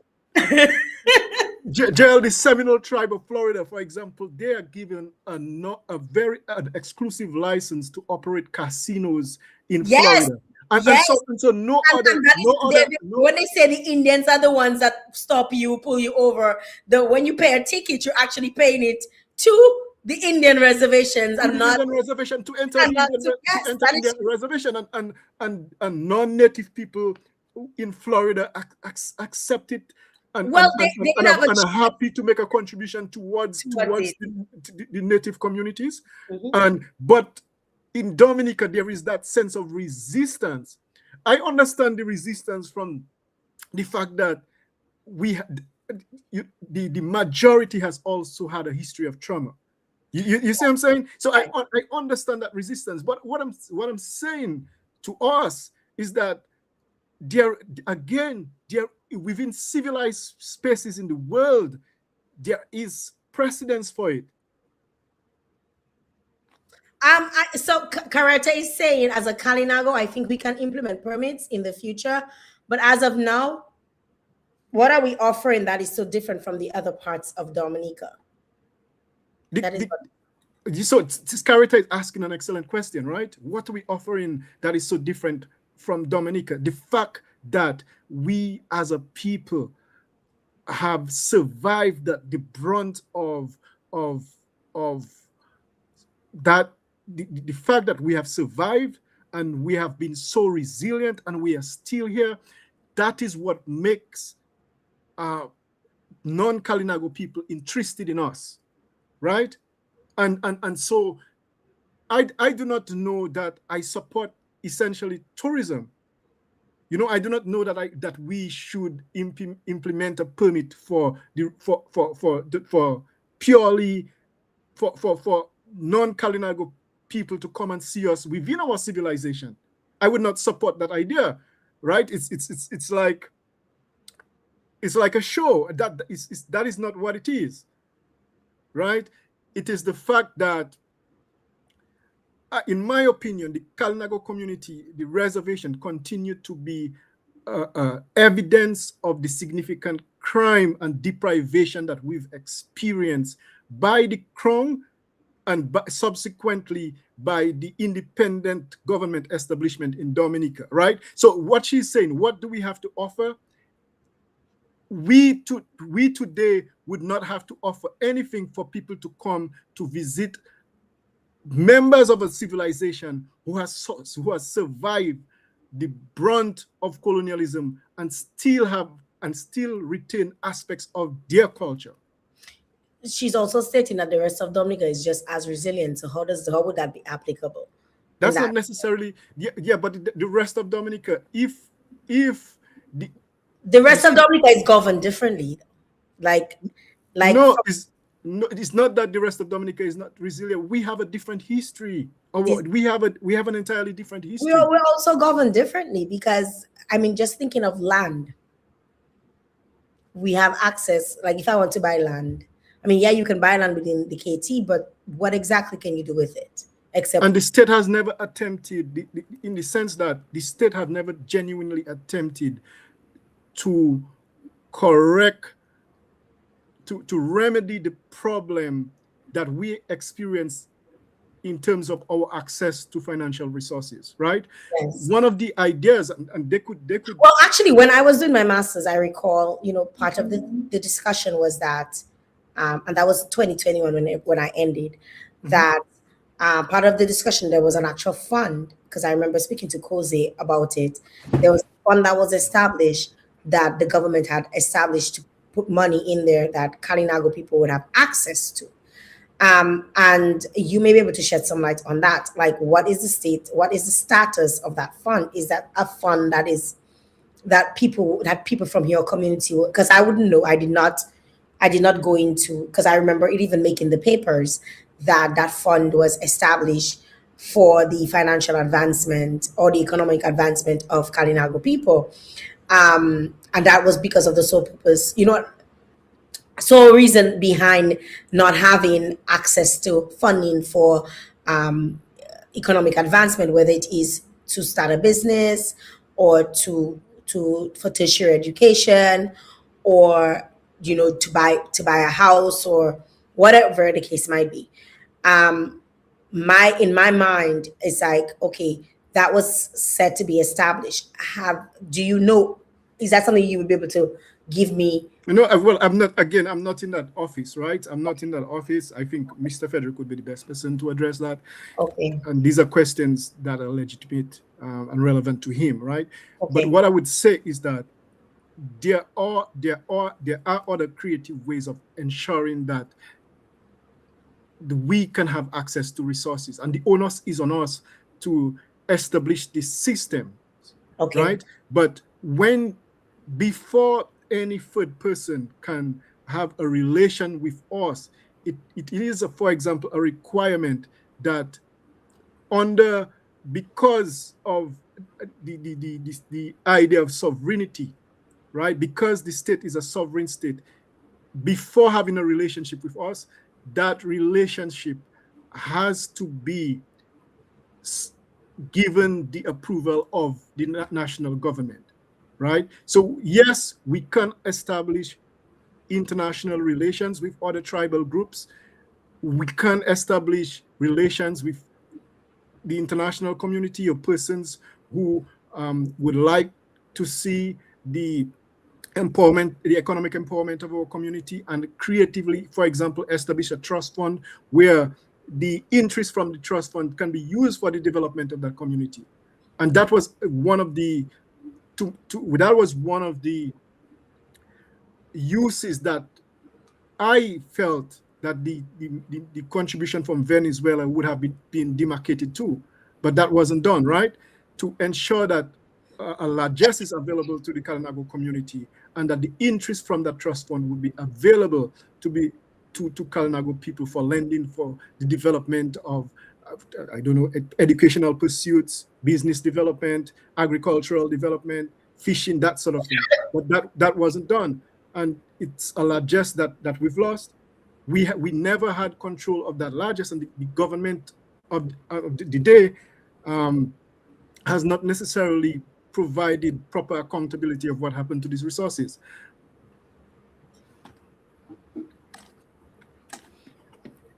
Jael, the Seminole tribe of Florida, for example, they are given a very an exclusive license to operate casinos in yes, Florida, yes. and so no other And that no is other no when they say the Indians are the ones that stop you, pull you over. The when you pay a ticket, you're actually paying it to the Indian reservations to and the not Indian reservation to enter the Indian to to yes, enter that is Indian reservation, and non-native people in Florida accept it, well, they can have a and are choice happy to make a contribution towards it. the native communities. Mhm. And but in Dominica there is that sense of resistance. I understand the resistance from the fact that we had the majority has also had a history of trauma. You see what I'm saying? So Right. I understand that resistance, but what I'm saying to us is that there again there within civilized spaces in the world there is precedence for it. So Karate is saying, as a Kalinago, I think we can implement permits in the future, but as of now, what are we offering that is so different from the other parts of Dominica? The, That is what. so this character is asking an excellent question, right? What are we offering that is so different from Dominica? The fact that we as a people have survived the brunt of of that the fact that we have survived and we have been so resilient and we are still here, that is what makes non-Kalinago people interested in us, right? And so I do not know that I support essentially tourism. I do not know that we should implement a permit for purely for non-Kalinago people to come and see us within our civilization. I would not support that idea, right? It's like a show. That is not what it is, right? It is the fact that, in my opinion, the Kalinago community, the reservation, continue to be evidence of the significant crime and deprivation that we've experienced by the Crown and subsequently by the independent government establishment in Dominica, right? So what she's saying, what do we have to offer? We today would not have to offer anything for people to come to visit members of a civilization who has survived the brunt of colonialism and still retain aspects of their culture. She's also stating that the rest of Dominica is just as resilient. So how would that be applicable in That's not that? necessarily but the rest of Dominica, if the The rest of the Dominica is governed differently. Like like no from is no, it's not that the rest of Dominica is not resilient. We have a different history. this We have an entirely different we're, history. we're also governed differently because I mean just thinking of land, we have access. Like if I want to buy land, I mean, yeah, you can buy land within the KT, but what exactly can you do with it? And Except the state has never attempted, in the sense that the state have never genuinely attempted to correct, to remedy the problem that we experience in terms of our access to financial resources, right? yes. One of the ideas, and they could Well, actually, when I was doing my master's, I recall, part of the discussion was that, and that was 2021 when I ended, Mhm. that part of the discussion, there was an actual fund, because I remember speaking to Koze about it. There was a fund that was established that the government had established to put money in there that Kalinago people would have access to. And you may be able to shed some light on that. Like, what is the status of that fund? Is that a fund that people from your community? Because I wouldn't know. I did not go into, because I remember it even making the papers that that fund was established for the financial advancement or the economic advancement of Kalinago people. And that was because of the sole purpose, sole reason behind not having access to funding for um, economic advancement, whether it is to start a business or to for tertiary education, or to buy a house, or whatever the case might be. um my in my mind, it's like, okay, that was said to be established. Have Do you know, is that something you would be able to give me? Well, I'm not, again, I'm not in that office, right? I'm not in that office. I think Mr. Frederick would be the best person to address that. Okay. And these are questions that are legitimate and relevant to him, right? But Okay. what I would say is that there are other creative ways of ensuring that we can have access to resources, and the onus is on us to establish this system, Okay. right? But when before any third person can have a relation with us, it is, for example, a requirement that under because of the idea of sovereignty, right? Because the state is a sovereign state, before having a relationship with us, that relationship has to be given the approval of the national government, right? So yes, we can establish international relations with other tribal groups. We can establish relations with the international community, or persons who would like to see the empowerment, the economic empowerment of our community, and creatively, for example, establish a trust fund where the interest from the trust fund can be used for the development of that community. And that was one of the that was one of the uses that I felt that the contribution from Venezuela would have been demarcated to, but that wasn't done, right? To ensure that a largesse is available to the Kalinago community, and that the interest from that trust fund would be available to Kalinago people for lending for the development of, I don't know, educational pursuits, business development, agricultural development, fishing, that sort of thing. But that wasn't done, and it's a largesse that we've lost. We never had control of that largesse, and the government of the day has not necessarily provided proper accountability of what happened to these resources.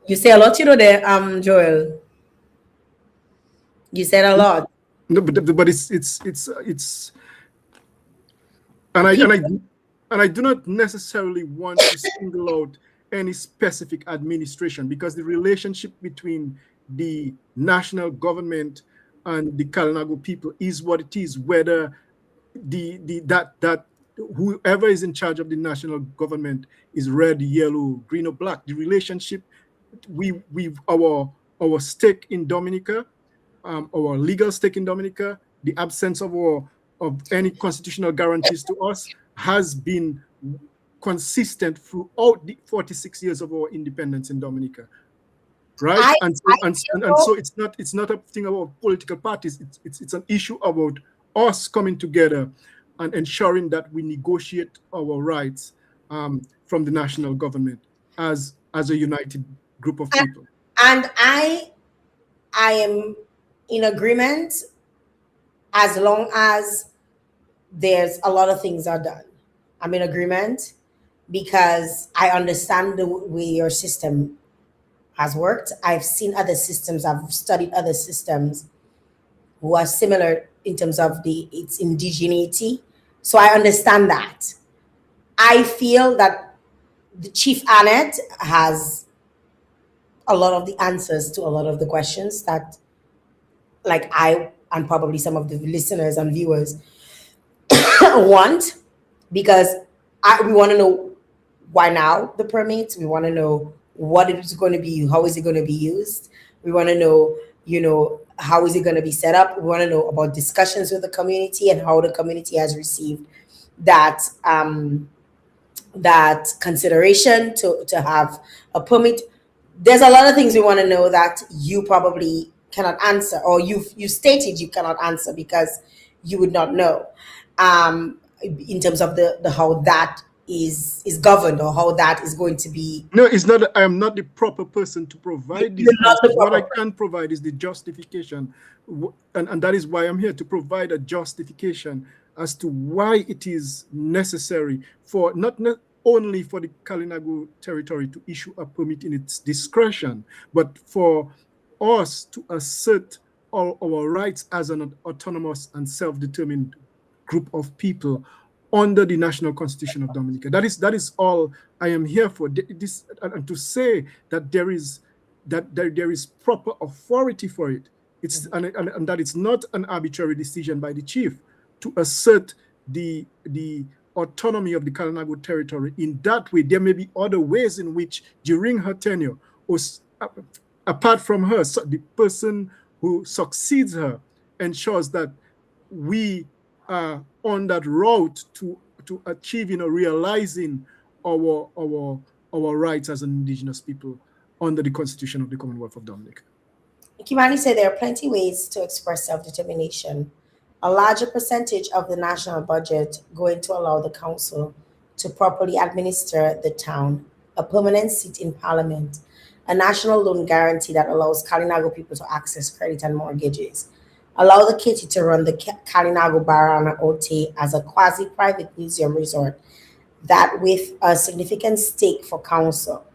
You say a lot, there, Joel. You said a lot. No, but it's and I and People. I and I do not necessarily want to single out any specific administration, because the relationship between the national government and the Kalinago people is what it is, whether the that whoever is in charge of the national government is red, yellow, green, or black. The relationship, we our stake in Dominica, our legal stake in Dominica, the absence of any constitutional guarantees to us has been consistent throughout the 46 years of our independence in Dominica, right? I And I so still and so go. it's not a thing about political parties. It's an issue about us coming together and ensuring that we negotiate our rights from the national government as a united group of people. And I am in agreement, as long as there's a lot of things are done. I'm in agreement because I understand the way your system has worked. I've seen other systems. I've studied other systems who are similar in terms of its indigeneity. So I understand that. I feel that the Chief Annette has a lot of the answers to a lot of the questions that, like, I and probably some of the listeners and viewers want, because we want to know why now the permits. We want to know what it is going to be, how is it going to be used. We want to know, how is it going to be set up. We want to know about discussions with the community and how the community has received that consideration to have a permit. There's a lot of things we want to know that you probably cannot answer, or you stated you cannot answer because you would not know. in terms of the how that is governed, or how that is going to be. No, it's not. I am not the proper person to provide these You're not the answers. What I proper can provide is the justification, and that is why I'm here to provide a justification as to why it is necessary for not only for the Kalinago territory to issue a permit in its discretion, but for us to assert our rights as an autonomous and self-determined group of people under the national constitution of Dominica. That is all I am here for. This, and to say that there is proper authority for it. It's and that it's not an arbitrary decision by the chief to assert the autonomy of the Kalinago territory in that way. There may be other ways in which during her tenure, or apart from her, so the person who succeeds her ensures that we are on that route to achieving or realizing our rights as an indigenous people under the Constitution of the Commonwealth of Dominica. Kimani said there are plenty ways to express self-determination. A larger percentage of the national budget going to allow the council to properly administer the town, a permanent seat in parliament, a national loan guarantee that allows Kalinago people to access credit and mortgages, allow the kitty to run the Kalinago Barana Ote as a quasi-private museum resort that with a significant stake for council.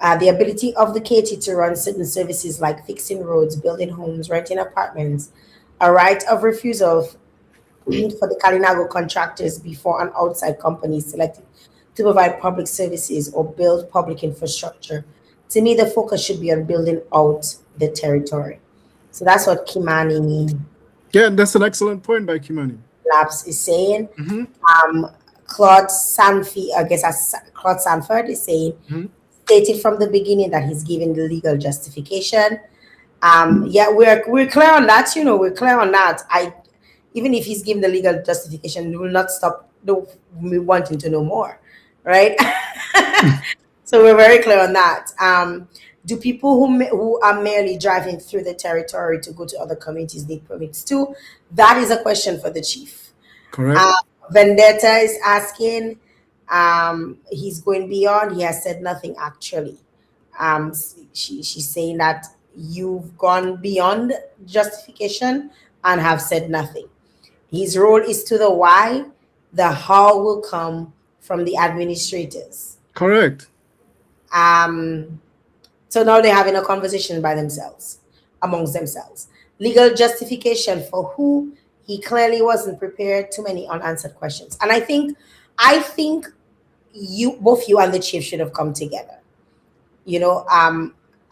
The ability of the KT to run certain services like fixing roads, building homes, renting apartments, a right of refusal for the Kalinago contractors before an outside company is selected to provide public services or build public infrastructure. To me, the focus should be on building out the territory. So that's what Kimani Yeah, that's an excellent point by Kimani. Labs is saying. Mm-hmm. Claude Sanfi, I guess Claude Sanford is saying, Mm-hmm. stated from the beginning that he's giving the legal justification. Yeah, we're clear on that. We're clear on that. Even if he's giving the legal justification, we will not stop me wanting to know more, right? So we're very clear on that. Do people who are merely driving through the territory to go to other communities need permits too? That is a question for the chief. Correct. Vendetta is asking. He's going beyond. He has said nothing actually. She's saying that you've gone beyond justification and have said nothing. His role is to the why. The how will come from the administrators. Correct. So now they're having a conversation by themselves, amongst themselves. Legal justification for who? He clearly wasn't prepared. Too many unanswered questions. And I think both you and the chief should have come together.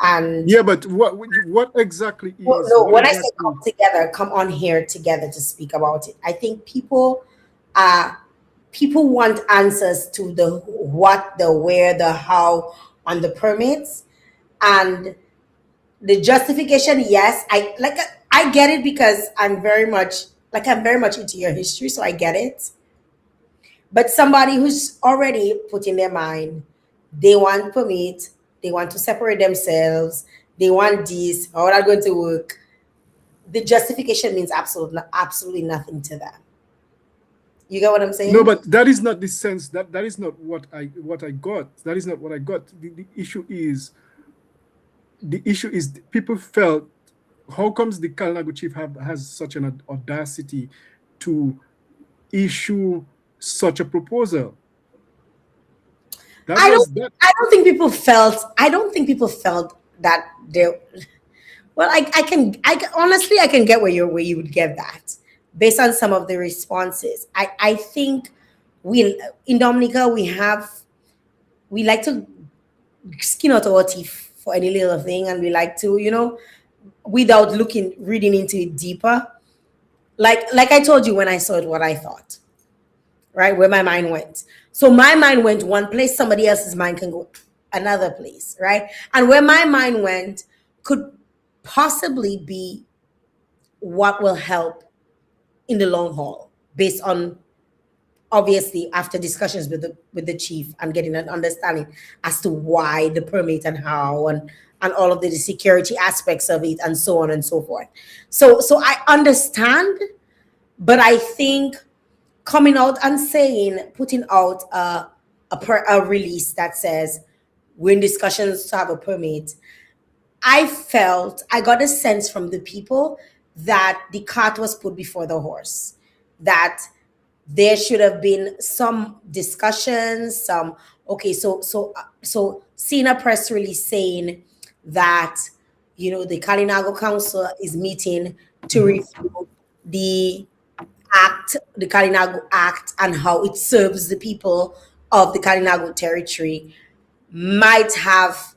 And Yeah, but what exactly is? no, what when I say exactly- come together, come on here together to speak about it. I think people want answers to the what, the where, the how on the permits, and the justification. Yes, I get it because I'm very much into your history, so I get it. But somebody who's already put in their mind, they want permit, they want to separate themselves, they want this, how are they going to work? The justification means absolutely nothing to them. You get what I'm saying? No, but that is not the sense. That is not what I got. That is not what I got. The issue is people felt, how comes the Kalinago chief has such an audacity to issue such a proposal? I don't think people felt that they. Well, honestly, I can get where you would get that based on some of the responses. I think we in Dominica we like to skin out our teeth for any little thing, and we like to without reading into it deeper. Like I told you when I saw it, what I thought, right? Where my mind went. So my mind went one place, somebody else's mind can go another place, right? And where my mind went could possibly be what will help in the long haul, based on obviously after discussions with the chief and getting an understanding as to why the permit and how and all of the security aspects of it and so on and so forth. So I understand, but I think coming out and saying, putting out a release that says we're in discussions to have a permit, I got a sense from the people that the cart was put before the horse, that there should have been some discussions, some, okay, so seeing a press release saying that, the Kalinago Council is meeting to Mhm. review the the Kalinago Act, and how it serves the people of the Kalinago territory, might have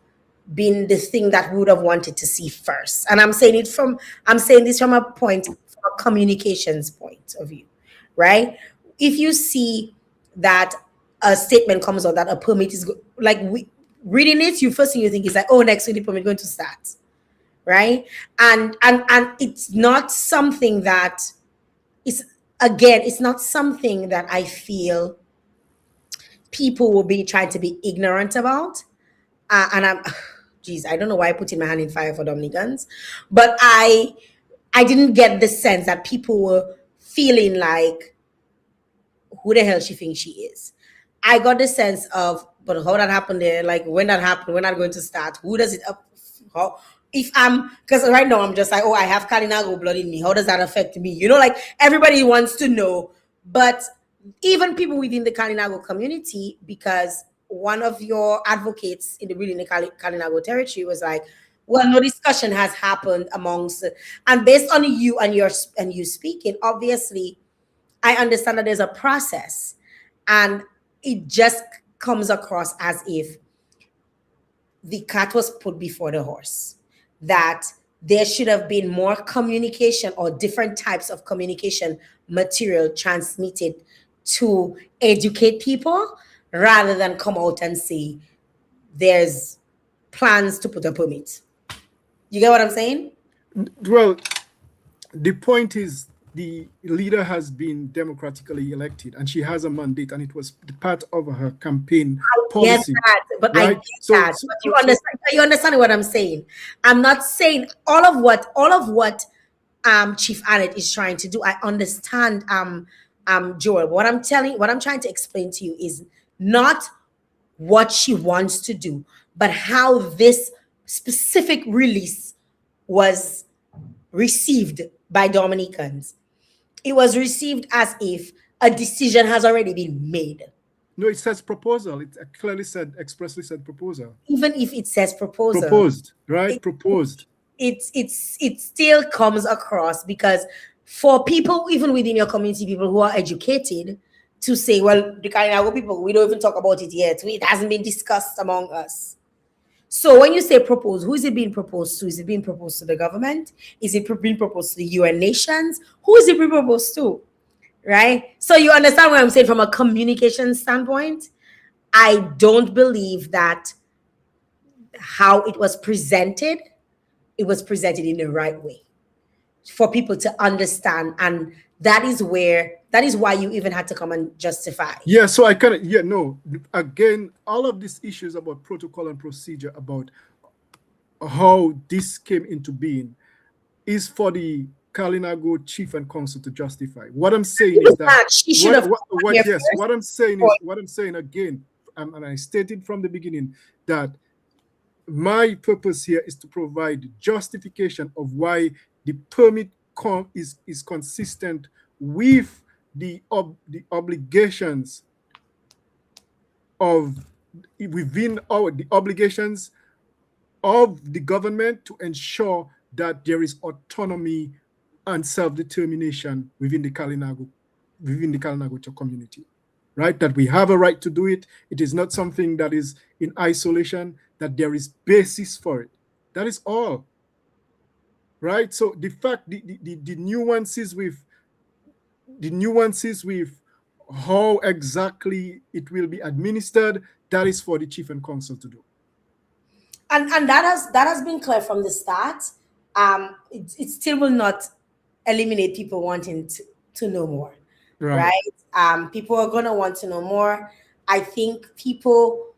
been the thing that we would have wanted to see first. And I'm saying this from from a communications point of view, right? If you see that a statement comes out that a permit is like, reading it, you first thing you think is like, oh, next week the permit going to start, right? And it's not something that is, again, it's not something that I feel people will be trying to be ignorant about. And I'm, geez, I don't know why I put in my hand in fire for Dominicans, but I didn't get the sense that people were feeling like, who the hell she thinks she is. I got the sense of, but how that happened there, like when that happened, when that going to start, who does it up, how, if I'm, because right now I'm just like, oh, I have Kalinago blood in me, how does that affect me? Like everybody wants to know, but even people within the Kalinago community, because one of your advocates in the really in the Kalinago territory was like, well, no discussion has happened amongst, and based on you and you speaking, obviously I understand that there's a process, and it just comes across as if the cat was put before the horse, that there should have been more communication or different types of communication material transmitted to educate people, rather than come out and say there's plans to put a permit. You get what I'm saying? Well, the point is the leader has been democratically elected and she has a mandate, and it was the part of her campaign Get policy, that, but I right? get that. But you understand what I'm saying. I'm not saying all of what Chief Anet is trying to do. I understand Joel. What I'm trying to explain to you is not what she wants to do, but how this specific release was received by Dominicans. It was received as if a decision has already been made, No, it says proposal. It clearly said, expressly said proposal. even if it says proposal. Proposed, right? It, Proposed. it still comes across, because for people even within your community, people who are educated, to say, well, the Kalinago people, we don't even talk about it yet. It hasn't been discussed among us. So when you say propose, who is it being proposed to? Is it being proposed to the government? Is it being proposed to the UN nations? Who is it being proposed to? Right? So you understand what I'm saying from a communication standpoint? I don't believe that how it was presented in the right way for people to understand. And that is why you even had to come and justify. Yeah, so I kind of, yeah, no. Again, all of these issues about protocol and procedure, about how this came into being, is for the Kalinago chief and council to justify. What I'm saying is that She should have come here yes, first. what I'm saying is, what I'm saying again, and I stated from the beginning that my purpose here is to provide justification of why the permit is consistent with the obligations of within the obligations of the government to ensure that there is autonomy and self-determination within the Kalinago community, right? That we have a right to do it. It is not something that is in isolation, that there is basis for it. That is all, right? So the fact, the nuances with how exactly it will be administered, that is for the chief and council to do. And that has been clear from the start. It still will not eliminate people wanting to know more, Right. right? People are gonna want to know more. I think people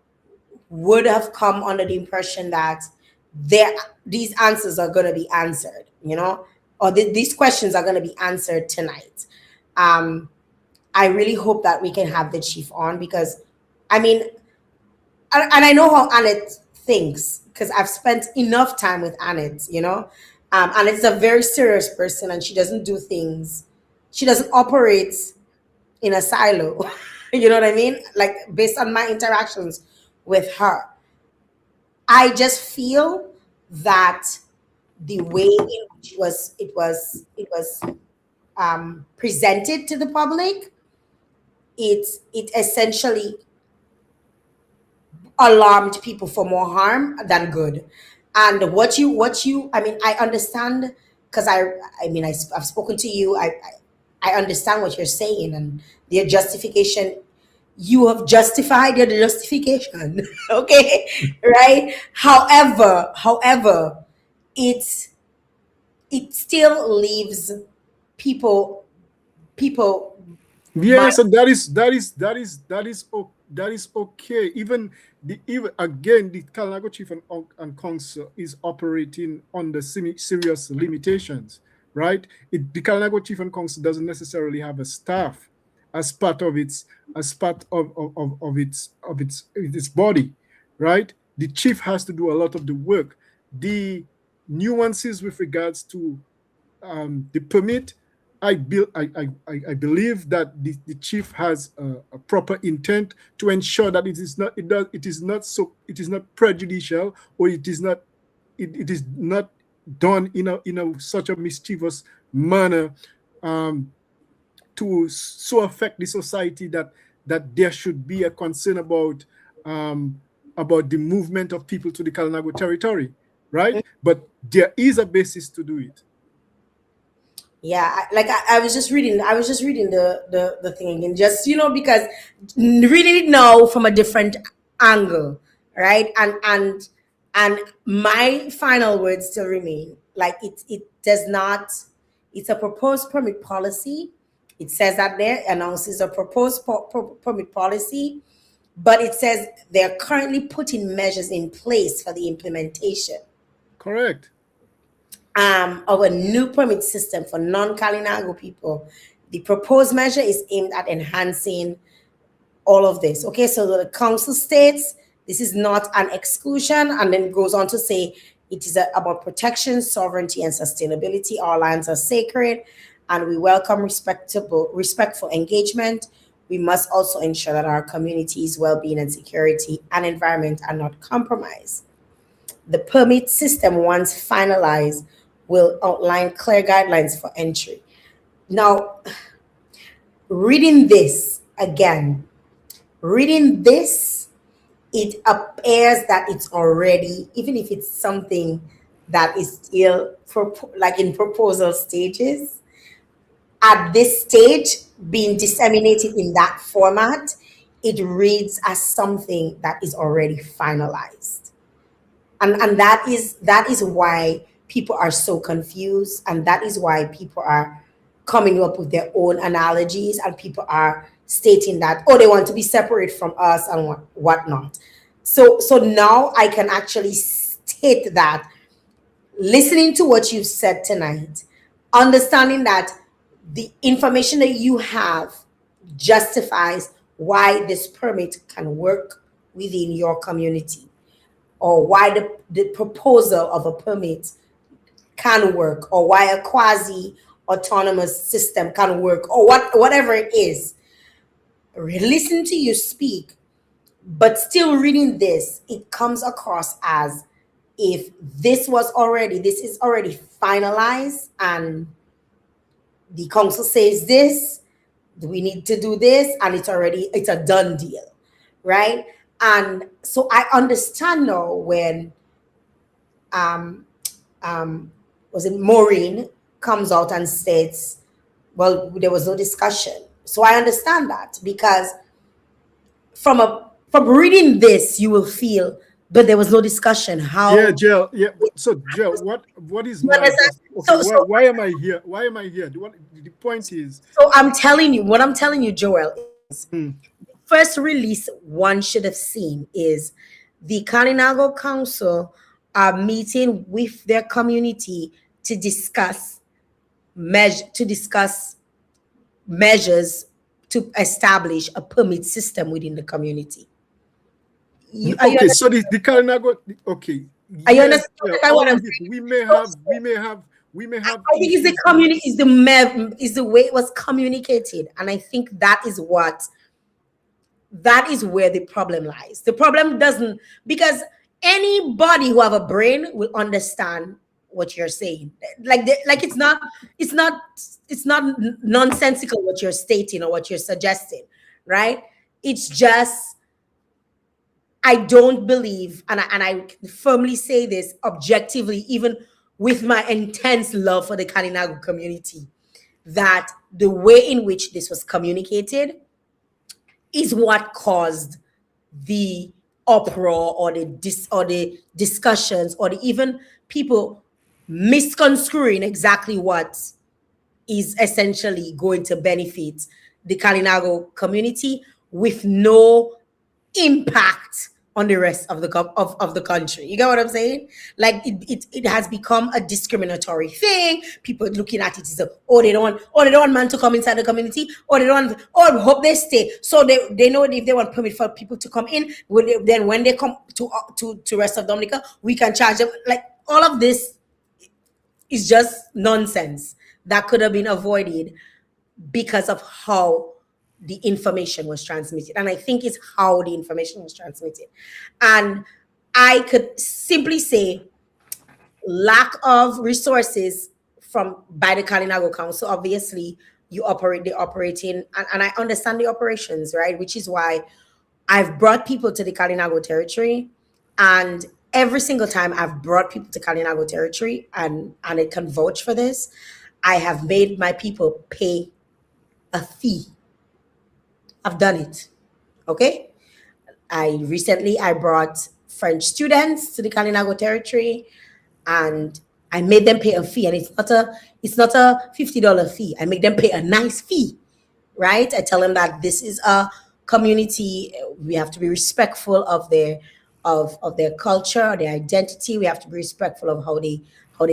would have come under the impression that there these answers are gonna be answered, or these questions are gonna be answered tonight. Um, I really hope that we can have the chief on because, I mean, and I know how Annette thinks because I've spent enough time with Annette, you know. Annette's a very serious person and she doesn't do things, she doesn't operate in a silo. You know what I mean? Like based on my interactions with her, I just feel that the way in which it was presented to the public, it essentially alarmed people for more harm than good. And what you I mean, I understand because I've spoken to you. I understand what you're saying and the justification. You have justified your justification. Okay, right? However, it's it still leaves people people mind. Yes, and that is okay. Even again, the Kalinago chief and council is operating under serious limitations, right? The Kalinago chief and council doesn't necessarily have a staff as part of its body, right? The chief has to do a lot of the work. The nuances with regards to the permit, I believe that the chief has a proper intent to ensure that it is not prejudicial, or it is not done in such a mischievous manner, um, to so affect the society that there should be a concern about the movement of people to the Kalinago territory, right? But there is a basis to do it. Yeah, I was just reading. I was just reading the thing again, just because reading it now from a different angle, right? And my final words still remain. Like it does not. It's a proposed permit policy. It says that there announces a proposed permit policy, but it says they're currently putting measures in place for the implementation Correct. of a new permit system for non-Kalinago people. The proposed measure is aimed at enhancing all of this. Okay, so the council states this is not an exclusion, and then goes on to say it is about protection, sovereignty, and sustainability. Our lands are sacred, and we welcome respectful engagement. We must also ensure that our community's well-being and security and environment are not compromised. The permit system, once finalized, will outline clear guidelines for entry. Now, reading this again, reading this, it appears that it's already, even if it's something that is still like in proposal stages, at this stage, being disseminated in that format, it reads as something that is already finalized. And that is why people are so confused, and that is why people are coming up with their own analogies, and people are stating that, oh, they want to be separate from us and whatnot. So now I can actually state that, listening to what you've said tonight, understanding that the information that you have justifies why this permit can work within your community, or why the proposal of a permit can work, or why a quasi autonomous system can work, or whatever it is. Listen to you speak, but still reading this, it comes across as if this is already finalized, and the council says this, we need to do this, and it's a done deal, right? And so I understand now when um was it Maureen comes out and states, well, there was no discussion. So I understand that, because from reading this, you will feel, but there was no discussion. Yeah, How Jael. Yeah. So, Jael, what is you my understand? okay? So Why am I here? Why am I here? The point is, I'm telling you, what I'm telling you, Joel, is hmm, first release one should have seen is the Kaninago Council are meeting with their community to discuss measures to establish a permit system within the community. Okay, so the Kalinago, okay, Are you yes, yeah, understand what all I'm of it. saying? We may have I think it's the issues with. community, is the way it was communicated, and I think that is where the problem lies. The problem doesn't, because anybody who have a brain will understand what you're saying. Like it's not it's not nonsensical what you're stating or what you're suggesting, right? It's just I don't believe, and I firmly say this objectively, even with my intense love for the Kalinago community, that the way in which this was communicated is what caused the uproar or the discussions or the even people misconstruing exactly what is essentially going to benefit the Kalinago community with no impact on the rest of of the country. You get what I'm saying? Like it has become a discriminatory thing. People looking at it as a, they don't want man to come inside the community, or they don't want, or hope they stay. So they know if they want permit for people to come in, then when they come to rest of Dominica, we can charge them. Like all of this is just nonsense that could have been avoided because of how the information was transmitted. And I think it's how the information was transmitted. And I could simply say lack of resources from by the Kalinago Council. Obviously, they're operating, and I understand the operations, right? Which is why I've brought people to the Kalinago territory, and every single time I've brought people to Kalinago territory, and it can vouch for this, I have made my people pay a fee. I've done it. Okay. I brought French students to the Kalinago territory, and I made them pay a fee, and it's not a $50 fee. I make them pay a nice fee, right? I tell them that this is a community. We have to be respectful of their culture, their identity. We have to be respectful of how they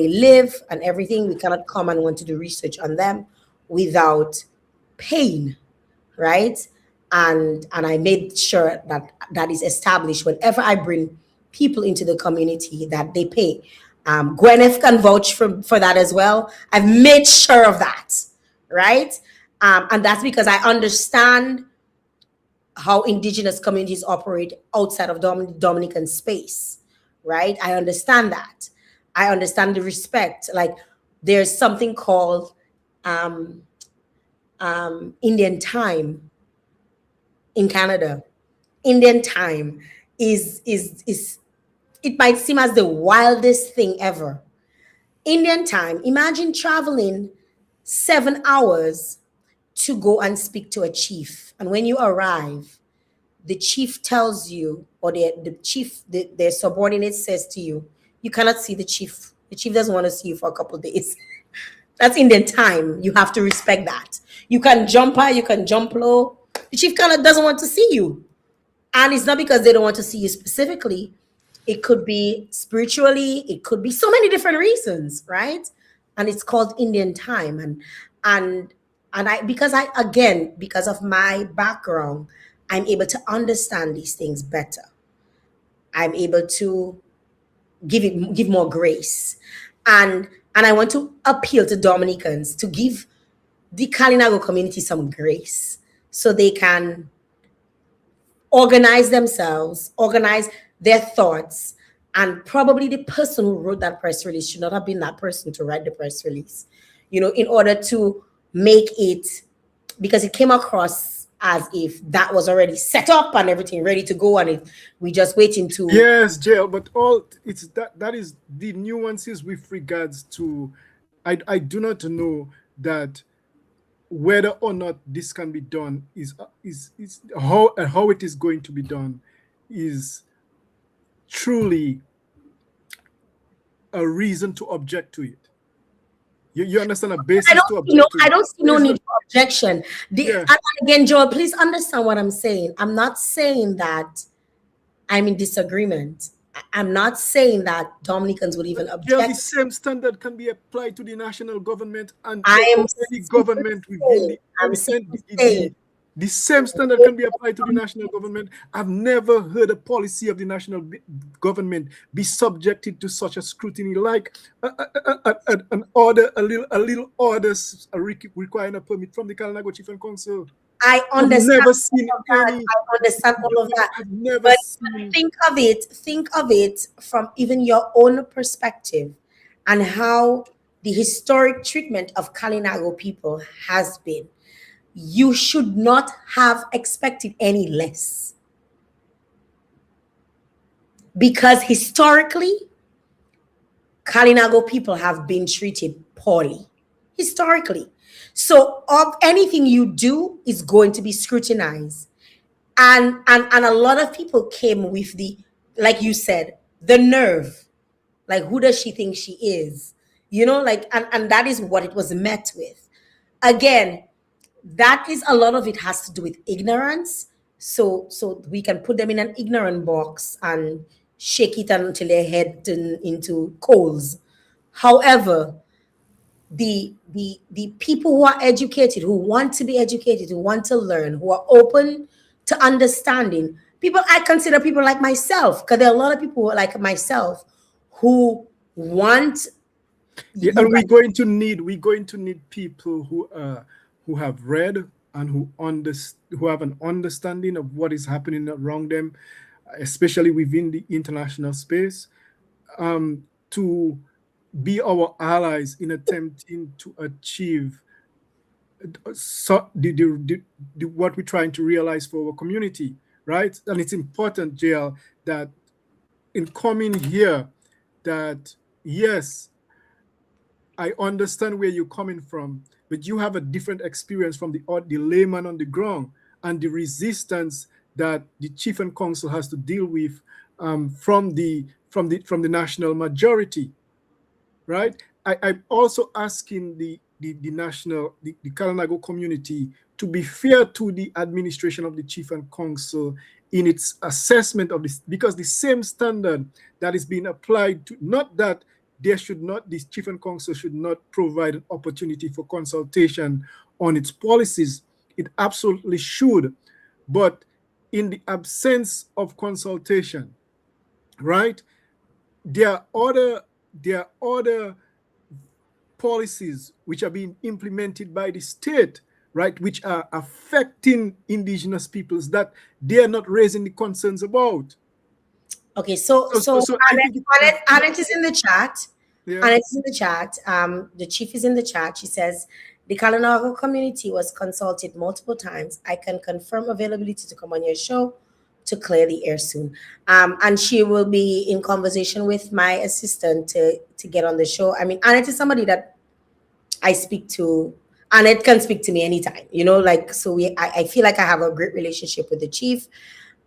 live and everything. We cannot come and want to do research on them without paying, right? And I made sure that that is established whenever I bring people into the community that they pay. Gwyneth can vouch for that as well. I've made sure of that, right? And that's because I understand how indigenous communities operate outside of Dominican space, right? I understand that. I understand the respect. Like there's something called um, Indian time in Canada. Indian time is it might seem as the wildest thing ever. Indian time, imagine traveling 7 hours to go and speak to a chief. And when you arrive, the chief tells you, or their subordinate says to you, you cannot see the chief. The chief doesn't want to see you for a couple of days. That's Indian time. You have to respect that. You can jump high, you can jump low. The chief kind of doesn't want to see you. And it's not because they don't want to see you specifically. It could be spiritually, it could be so many different reasons, right? And it's called Indian time. And and I because I again, because of my background, I'm able to understand these things better. I'm able to give more grace. And I want to appeal to Dominicans to give the Kalinago community some grace so they can organize themselves, organize their thoughts. And probably the person who wrote that press release should not have been that person to write the press release, in order to make it, because it came across as if that was already set up and everything ready to go, and we just waiting to. Yes, Jael, but all it's that is the nuances with regards to. I do not know that whether or not this can be done is how it is going to be done is truly a reason to object to it. You understand a basis to object to I it. don't see no need for objection. Yeah. And again, Joel, please understand what I'm saying. I'm not saying that I'm in disagreement. I'm not saying that Dominicans would even Yeah, the object. same standard can be applied to the national government and I am any simply government within saying, the I'm any simply and saying, The same standard can be applied to the national government. I've never heard a policy of the national government be subjected to such a scrutiny, like an order, a little orders requiring a permit from the Kalinago Chief and Council. I I've understand never seen all of that. any. I understand all of that. I've never But seen. think of it from even your own perspective and how the historic treatment of Kalinago people has been. You should not have expected any less. Because historically, Kalinago people have been treated poorly. Historically. So of anything you do is going to be scrutinized. And a lot of people came with the, like you said, the nerve. Like, who does she think she is? Like, and that is what it was met with. Again, that is, a lot of it has to do with ignorance. So we can put them in an ignorant box and shake it until their head turn into coals. However, the people who are educated, who want to be educated, who want to learn, who are open to understanding, people, I consider people like myself, because there are a lot of people like myself who want. Yeah, and we're going to need people who have read and who have an understanding of what is happening around them, especially within the international space, to be our allies in attempting to achieve what we're trying to realize for our community, right? And it's important, Jael, that in coming here, that yes, I understand where you're coming from, but you have a different experience from the layman on the ground and the resistance that the chief and council has to deal with from the national majority, right? I'm also asking the Kalinago community to be fair to the administration of the chief and council in its assessment of this, because the same standard that is being applied to, not that the chief and council should not provide an opportunity for consultation on its policies. It absolutely should. But in the absence of consultation, right, there are other policies which are being implemented by the state, right, which are affecting indigenous peoples that they are not raising the concerns about. Okay, so Annette is in the chat. Yeah. Annette is in the chat. The chief is in the chat. She says the Kalinago community was consulted multiple times. I can confirm availability to come on your show to clear the air soon. And she will be in conversation with my assistant to get on the show. I mean, Annette is somebody that I speak to. Annette can speak to me anytime, like, so I feel like I have a great relationship with the chief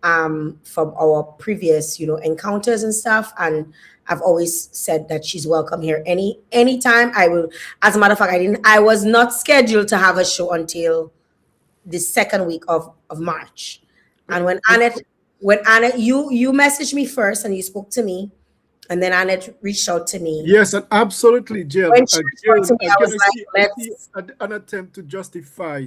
from our previous, encounters and stuff. And I've always said that she's welcome here anytime. I will. As a matter of fact, I was not scheduled to have a show until the second week of March. And when Annette, you messaged me first and you spoke to me, and then Annette reached out to me. Yes, and absolutely, Jael. When she reached out to me, I was like, I see an attempt to justify.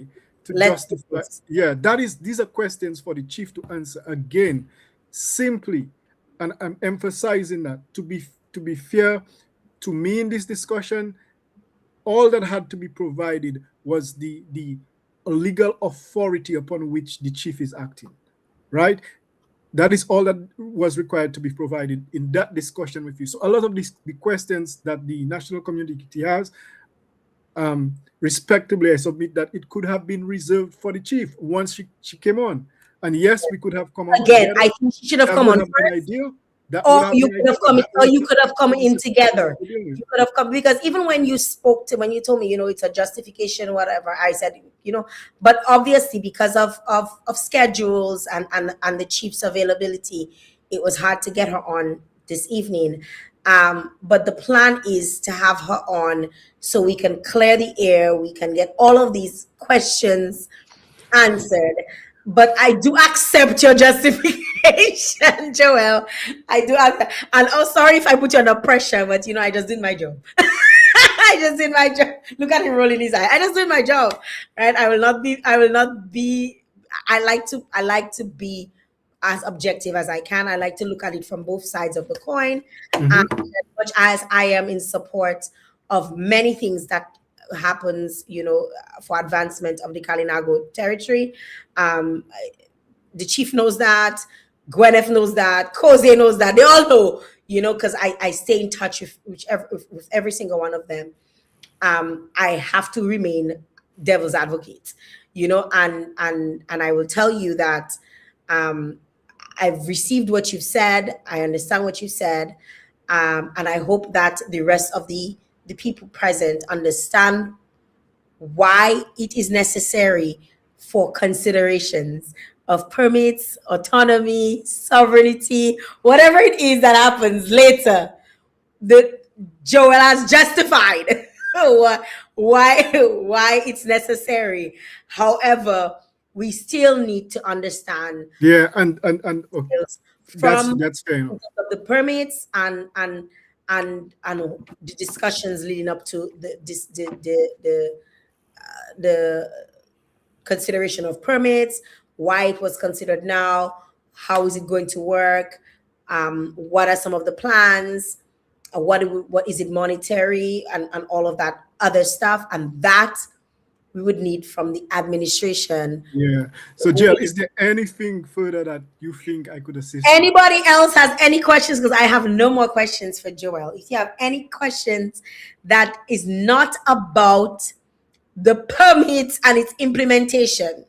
Let's Yeah, these are questions for the chief to answer. Again, simply, and I'm emphasizing that to be fair to me in this discussion, all that had to be provided was the legal authority upon which the chief is acting, right? That is all that was required to be provided in that discussion with you. So a lot of the questions that the national community has, respectively, I submit that it could have been reserved for the chief once she came on. And yes, we could have come on again. together. I think she should have come on first. Or you could have come in together. You could have come, because even when you told me, it's a justification, whatever, I said, but obviously because of schedules and the chief's availability, it was hard to get her on this evening. But the plan is to have her on so we can clear the air, we can get all of these questions answered. But I do accept your justification, Joel. I do accept. And sorry if I put you under pressure, but I just did my job. I just did my job. Look at him rolling his eye. I just did my job, right? I will not be I like to be as objective as I can. I like to look at it from both sides of the coin. And Mm-hmm. as much as I am in support of many things that happens, for advancement of the Kalinago territory, um, the chief knows that, Gwyneth knows that, Koze knows that. They all know, because I stay in touch with every single one of them. I have to remain devil's advocate, and I will tell you that um, I've received what you've said. I understand what you said, and I hope that the rest of the people present understand why it is necessary for considerations of permits, autonomy, sovereignty, whatever it is that happens later. The Joel has justified why it's necessary. However, we still need to understand Yeah, and from that's fair enough. the permits and the discussions leading up to the consideration of permits, why it was considered now, how is it going to work, what are some of the plans, what is it monetary, and all of that other stuff, and that we would need from the administration. Yeah. So, Jill, is there anything further that you think I could assist with? Anybody else has any questions? Because I have no more questions for Joel. If you have any questions that is not about the permits and its implementation,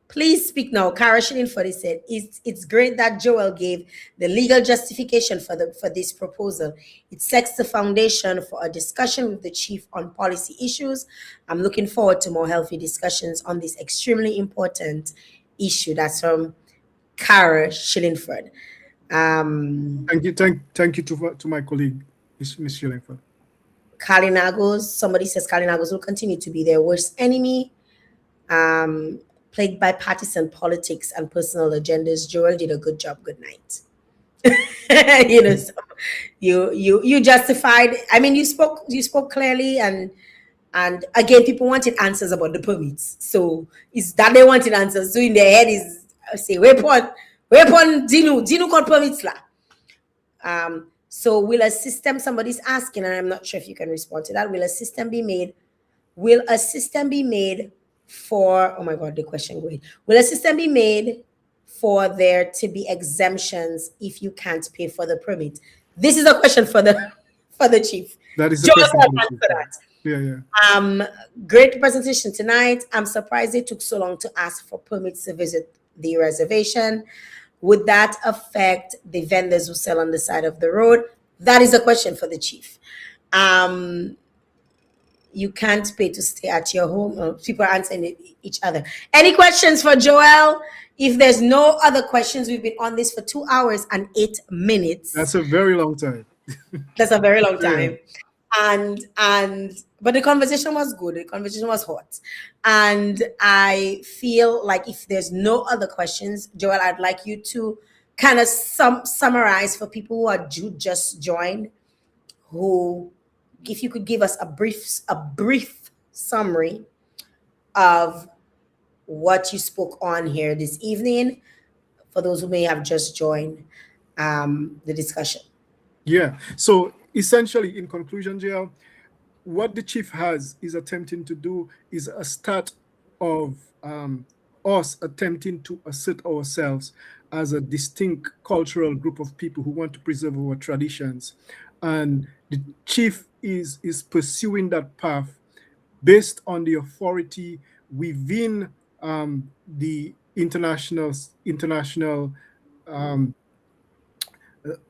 please speak now. Kara Shillingford said, it's great that Joel gave the legal justification for this proposal. It sets the foundation for a discussion with the chief on policy issues. I'm looking forward to more healthy discussions on this extremely important issue. That's from Kara Shillingford. Thank you to my colleague, Miss Shillingford. Kalinagos, somebody says Kalinagos will continue to be their worst enemy. Plagued by partisan politics and personal agendas. Joel did a good job. Good night. So you justified. I mean, you spoke clearly, and again, people wanted answers about the permits. So is that they wanted answers? So in their head is say weapon Dinu got permits la. So will a system? Somebody's asking, and I'm not sure if you can respond to that. Will a system be made? Will a system be made for, oh my God, the question going. Will a system be made for there to be exemptions if you can't pay for the permit? This is a question for the chief. That is the Joel question can for the chief. answer that. Yeah. Great presentation tonight. I'm surprised it took so long to ask for permits to visit the reservation. Would that affect the vendors who sell on the side of the road? That is a question for the chief. You can't pay to stay at your home. People are answering each other. Any questions for Joel? If there's no other questions, we've been on this for 2 hours and 8 minutes. That's a very long time. That's a very long time. Yeah. But the conversation was good. The conversation was hot. And I feel like if there's no other questions, Joel, I'd like you to kind of summarize for people who are just joined, who, if you could give us a brief summary of what you spoke on here this evening for those who may have just joined the discussion. Yeah. So essentially, in conclusion, Jael, what the chief is attempting to do is a start of us attempting to assert ourselves as a distinct cultural group of people who want to preserve our traditions. And the chief is pursuing that path based on the authority within the international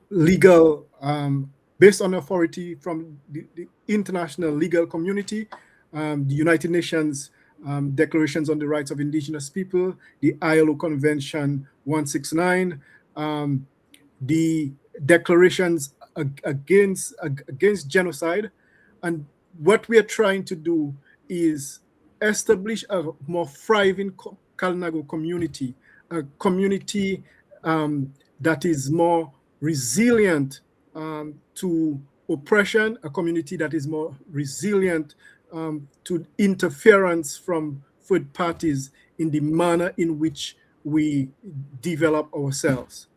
legal, based on authority from the international legal community, the United Nations Declarations on the Rights of Indigenous People, the ILO Convention 169, the declarations against genocide. And what we are trying to do is establish a more thriving Kalinago community, a community that is more resilient to oppression, a community that is more resilient to interference from third parties in the manner in which we develop ourselves.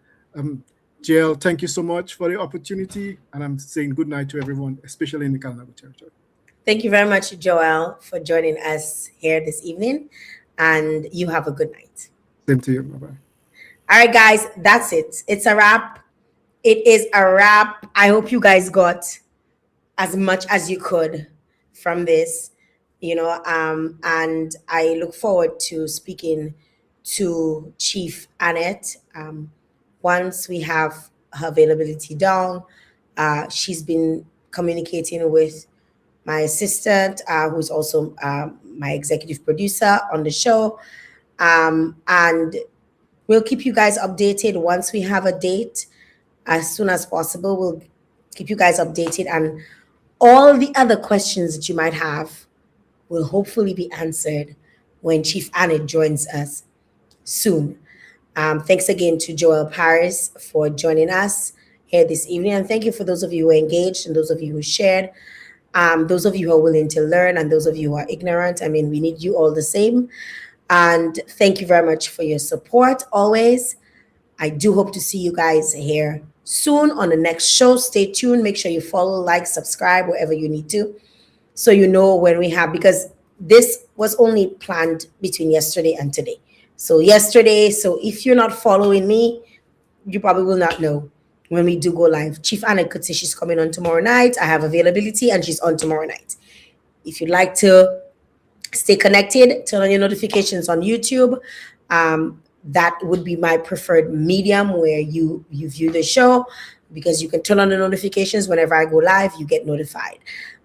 Jael, thank you so much for the opportunity, and I'm saying good night to everyone, especially in the Kalnago territory. Thank you very much, Joel, for joining us here this evening, and you have a good night. Same to you. Bye-bye. All right, guys, that's it. It's a wrap. It is a wrap. I hope you guys got as much as you could from this, and I look forward to speaking to Chief Annette once we have her availability down. She's been communicating with my assistant, who's also my executive producer on the show. And we'll keep you guys updated once we have a date. As soon as possible, we'll keep you guys updated. And all the other questions that you might have will hopefully be answered when Chief Annette joins us soon. Thanks again to Joel Paris for joining us here this evening. And thank you for those of you who are engaged and those of you who shared. Those of you who are willing to learn and those of you who are ignorant. I mean, we need you all the same. And thank you very much for your support always. I do hope to see you guys here soon on the next show. Stay tuned. Make sure you follow, like, subscribe, wherever you need to, so you know when we have, because this was only planned between yesterday and today. So if you're not following me, you probably will not know when we do go live. Chief Annette could say she's coming on tomorrow night. I have availability and she's on tomorrow night. If you'd like to stay connected, turn on your notifications on YouTube. That would be my preferred medium where you view the show, because you can turn on the notifications whenever I go live, you get notified.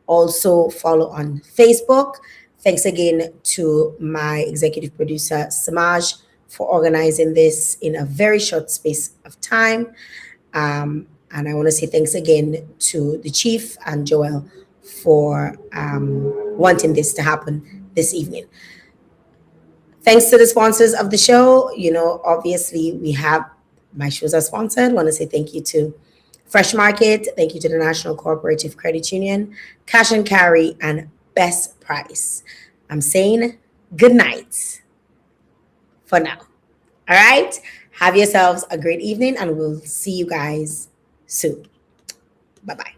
Also follow on Facebook. Thanks again to my executive producer, Samaj, for organizing this in a very short space of time. And I want to say thanks again to the chief and Joel for wanting this to happen this evening. Thanks to the sponsors of the show. Obviously, we have my shows are sponsored. I want to say thank you to Fresh Market. Thank you to the National Cooperative Credit Union, Cash and Carry, and Best Price. I'm saying good night for now. All right. Have yourselves a great evening, and we'll see you guys soon. Bye-bye.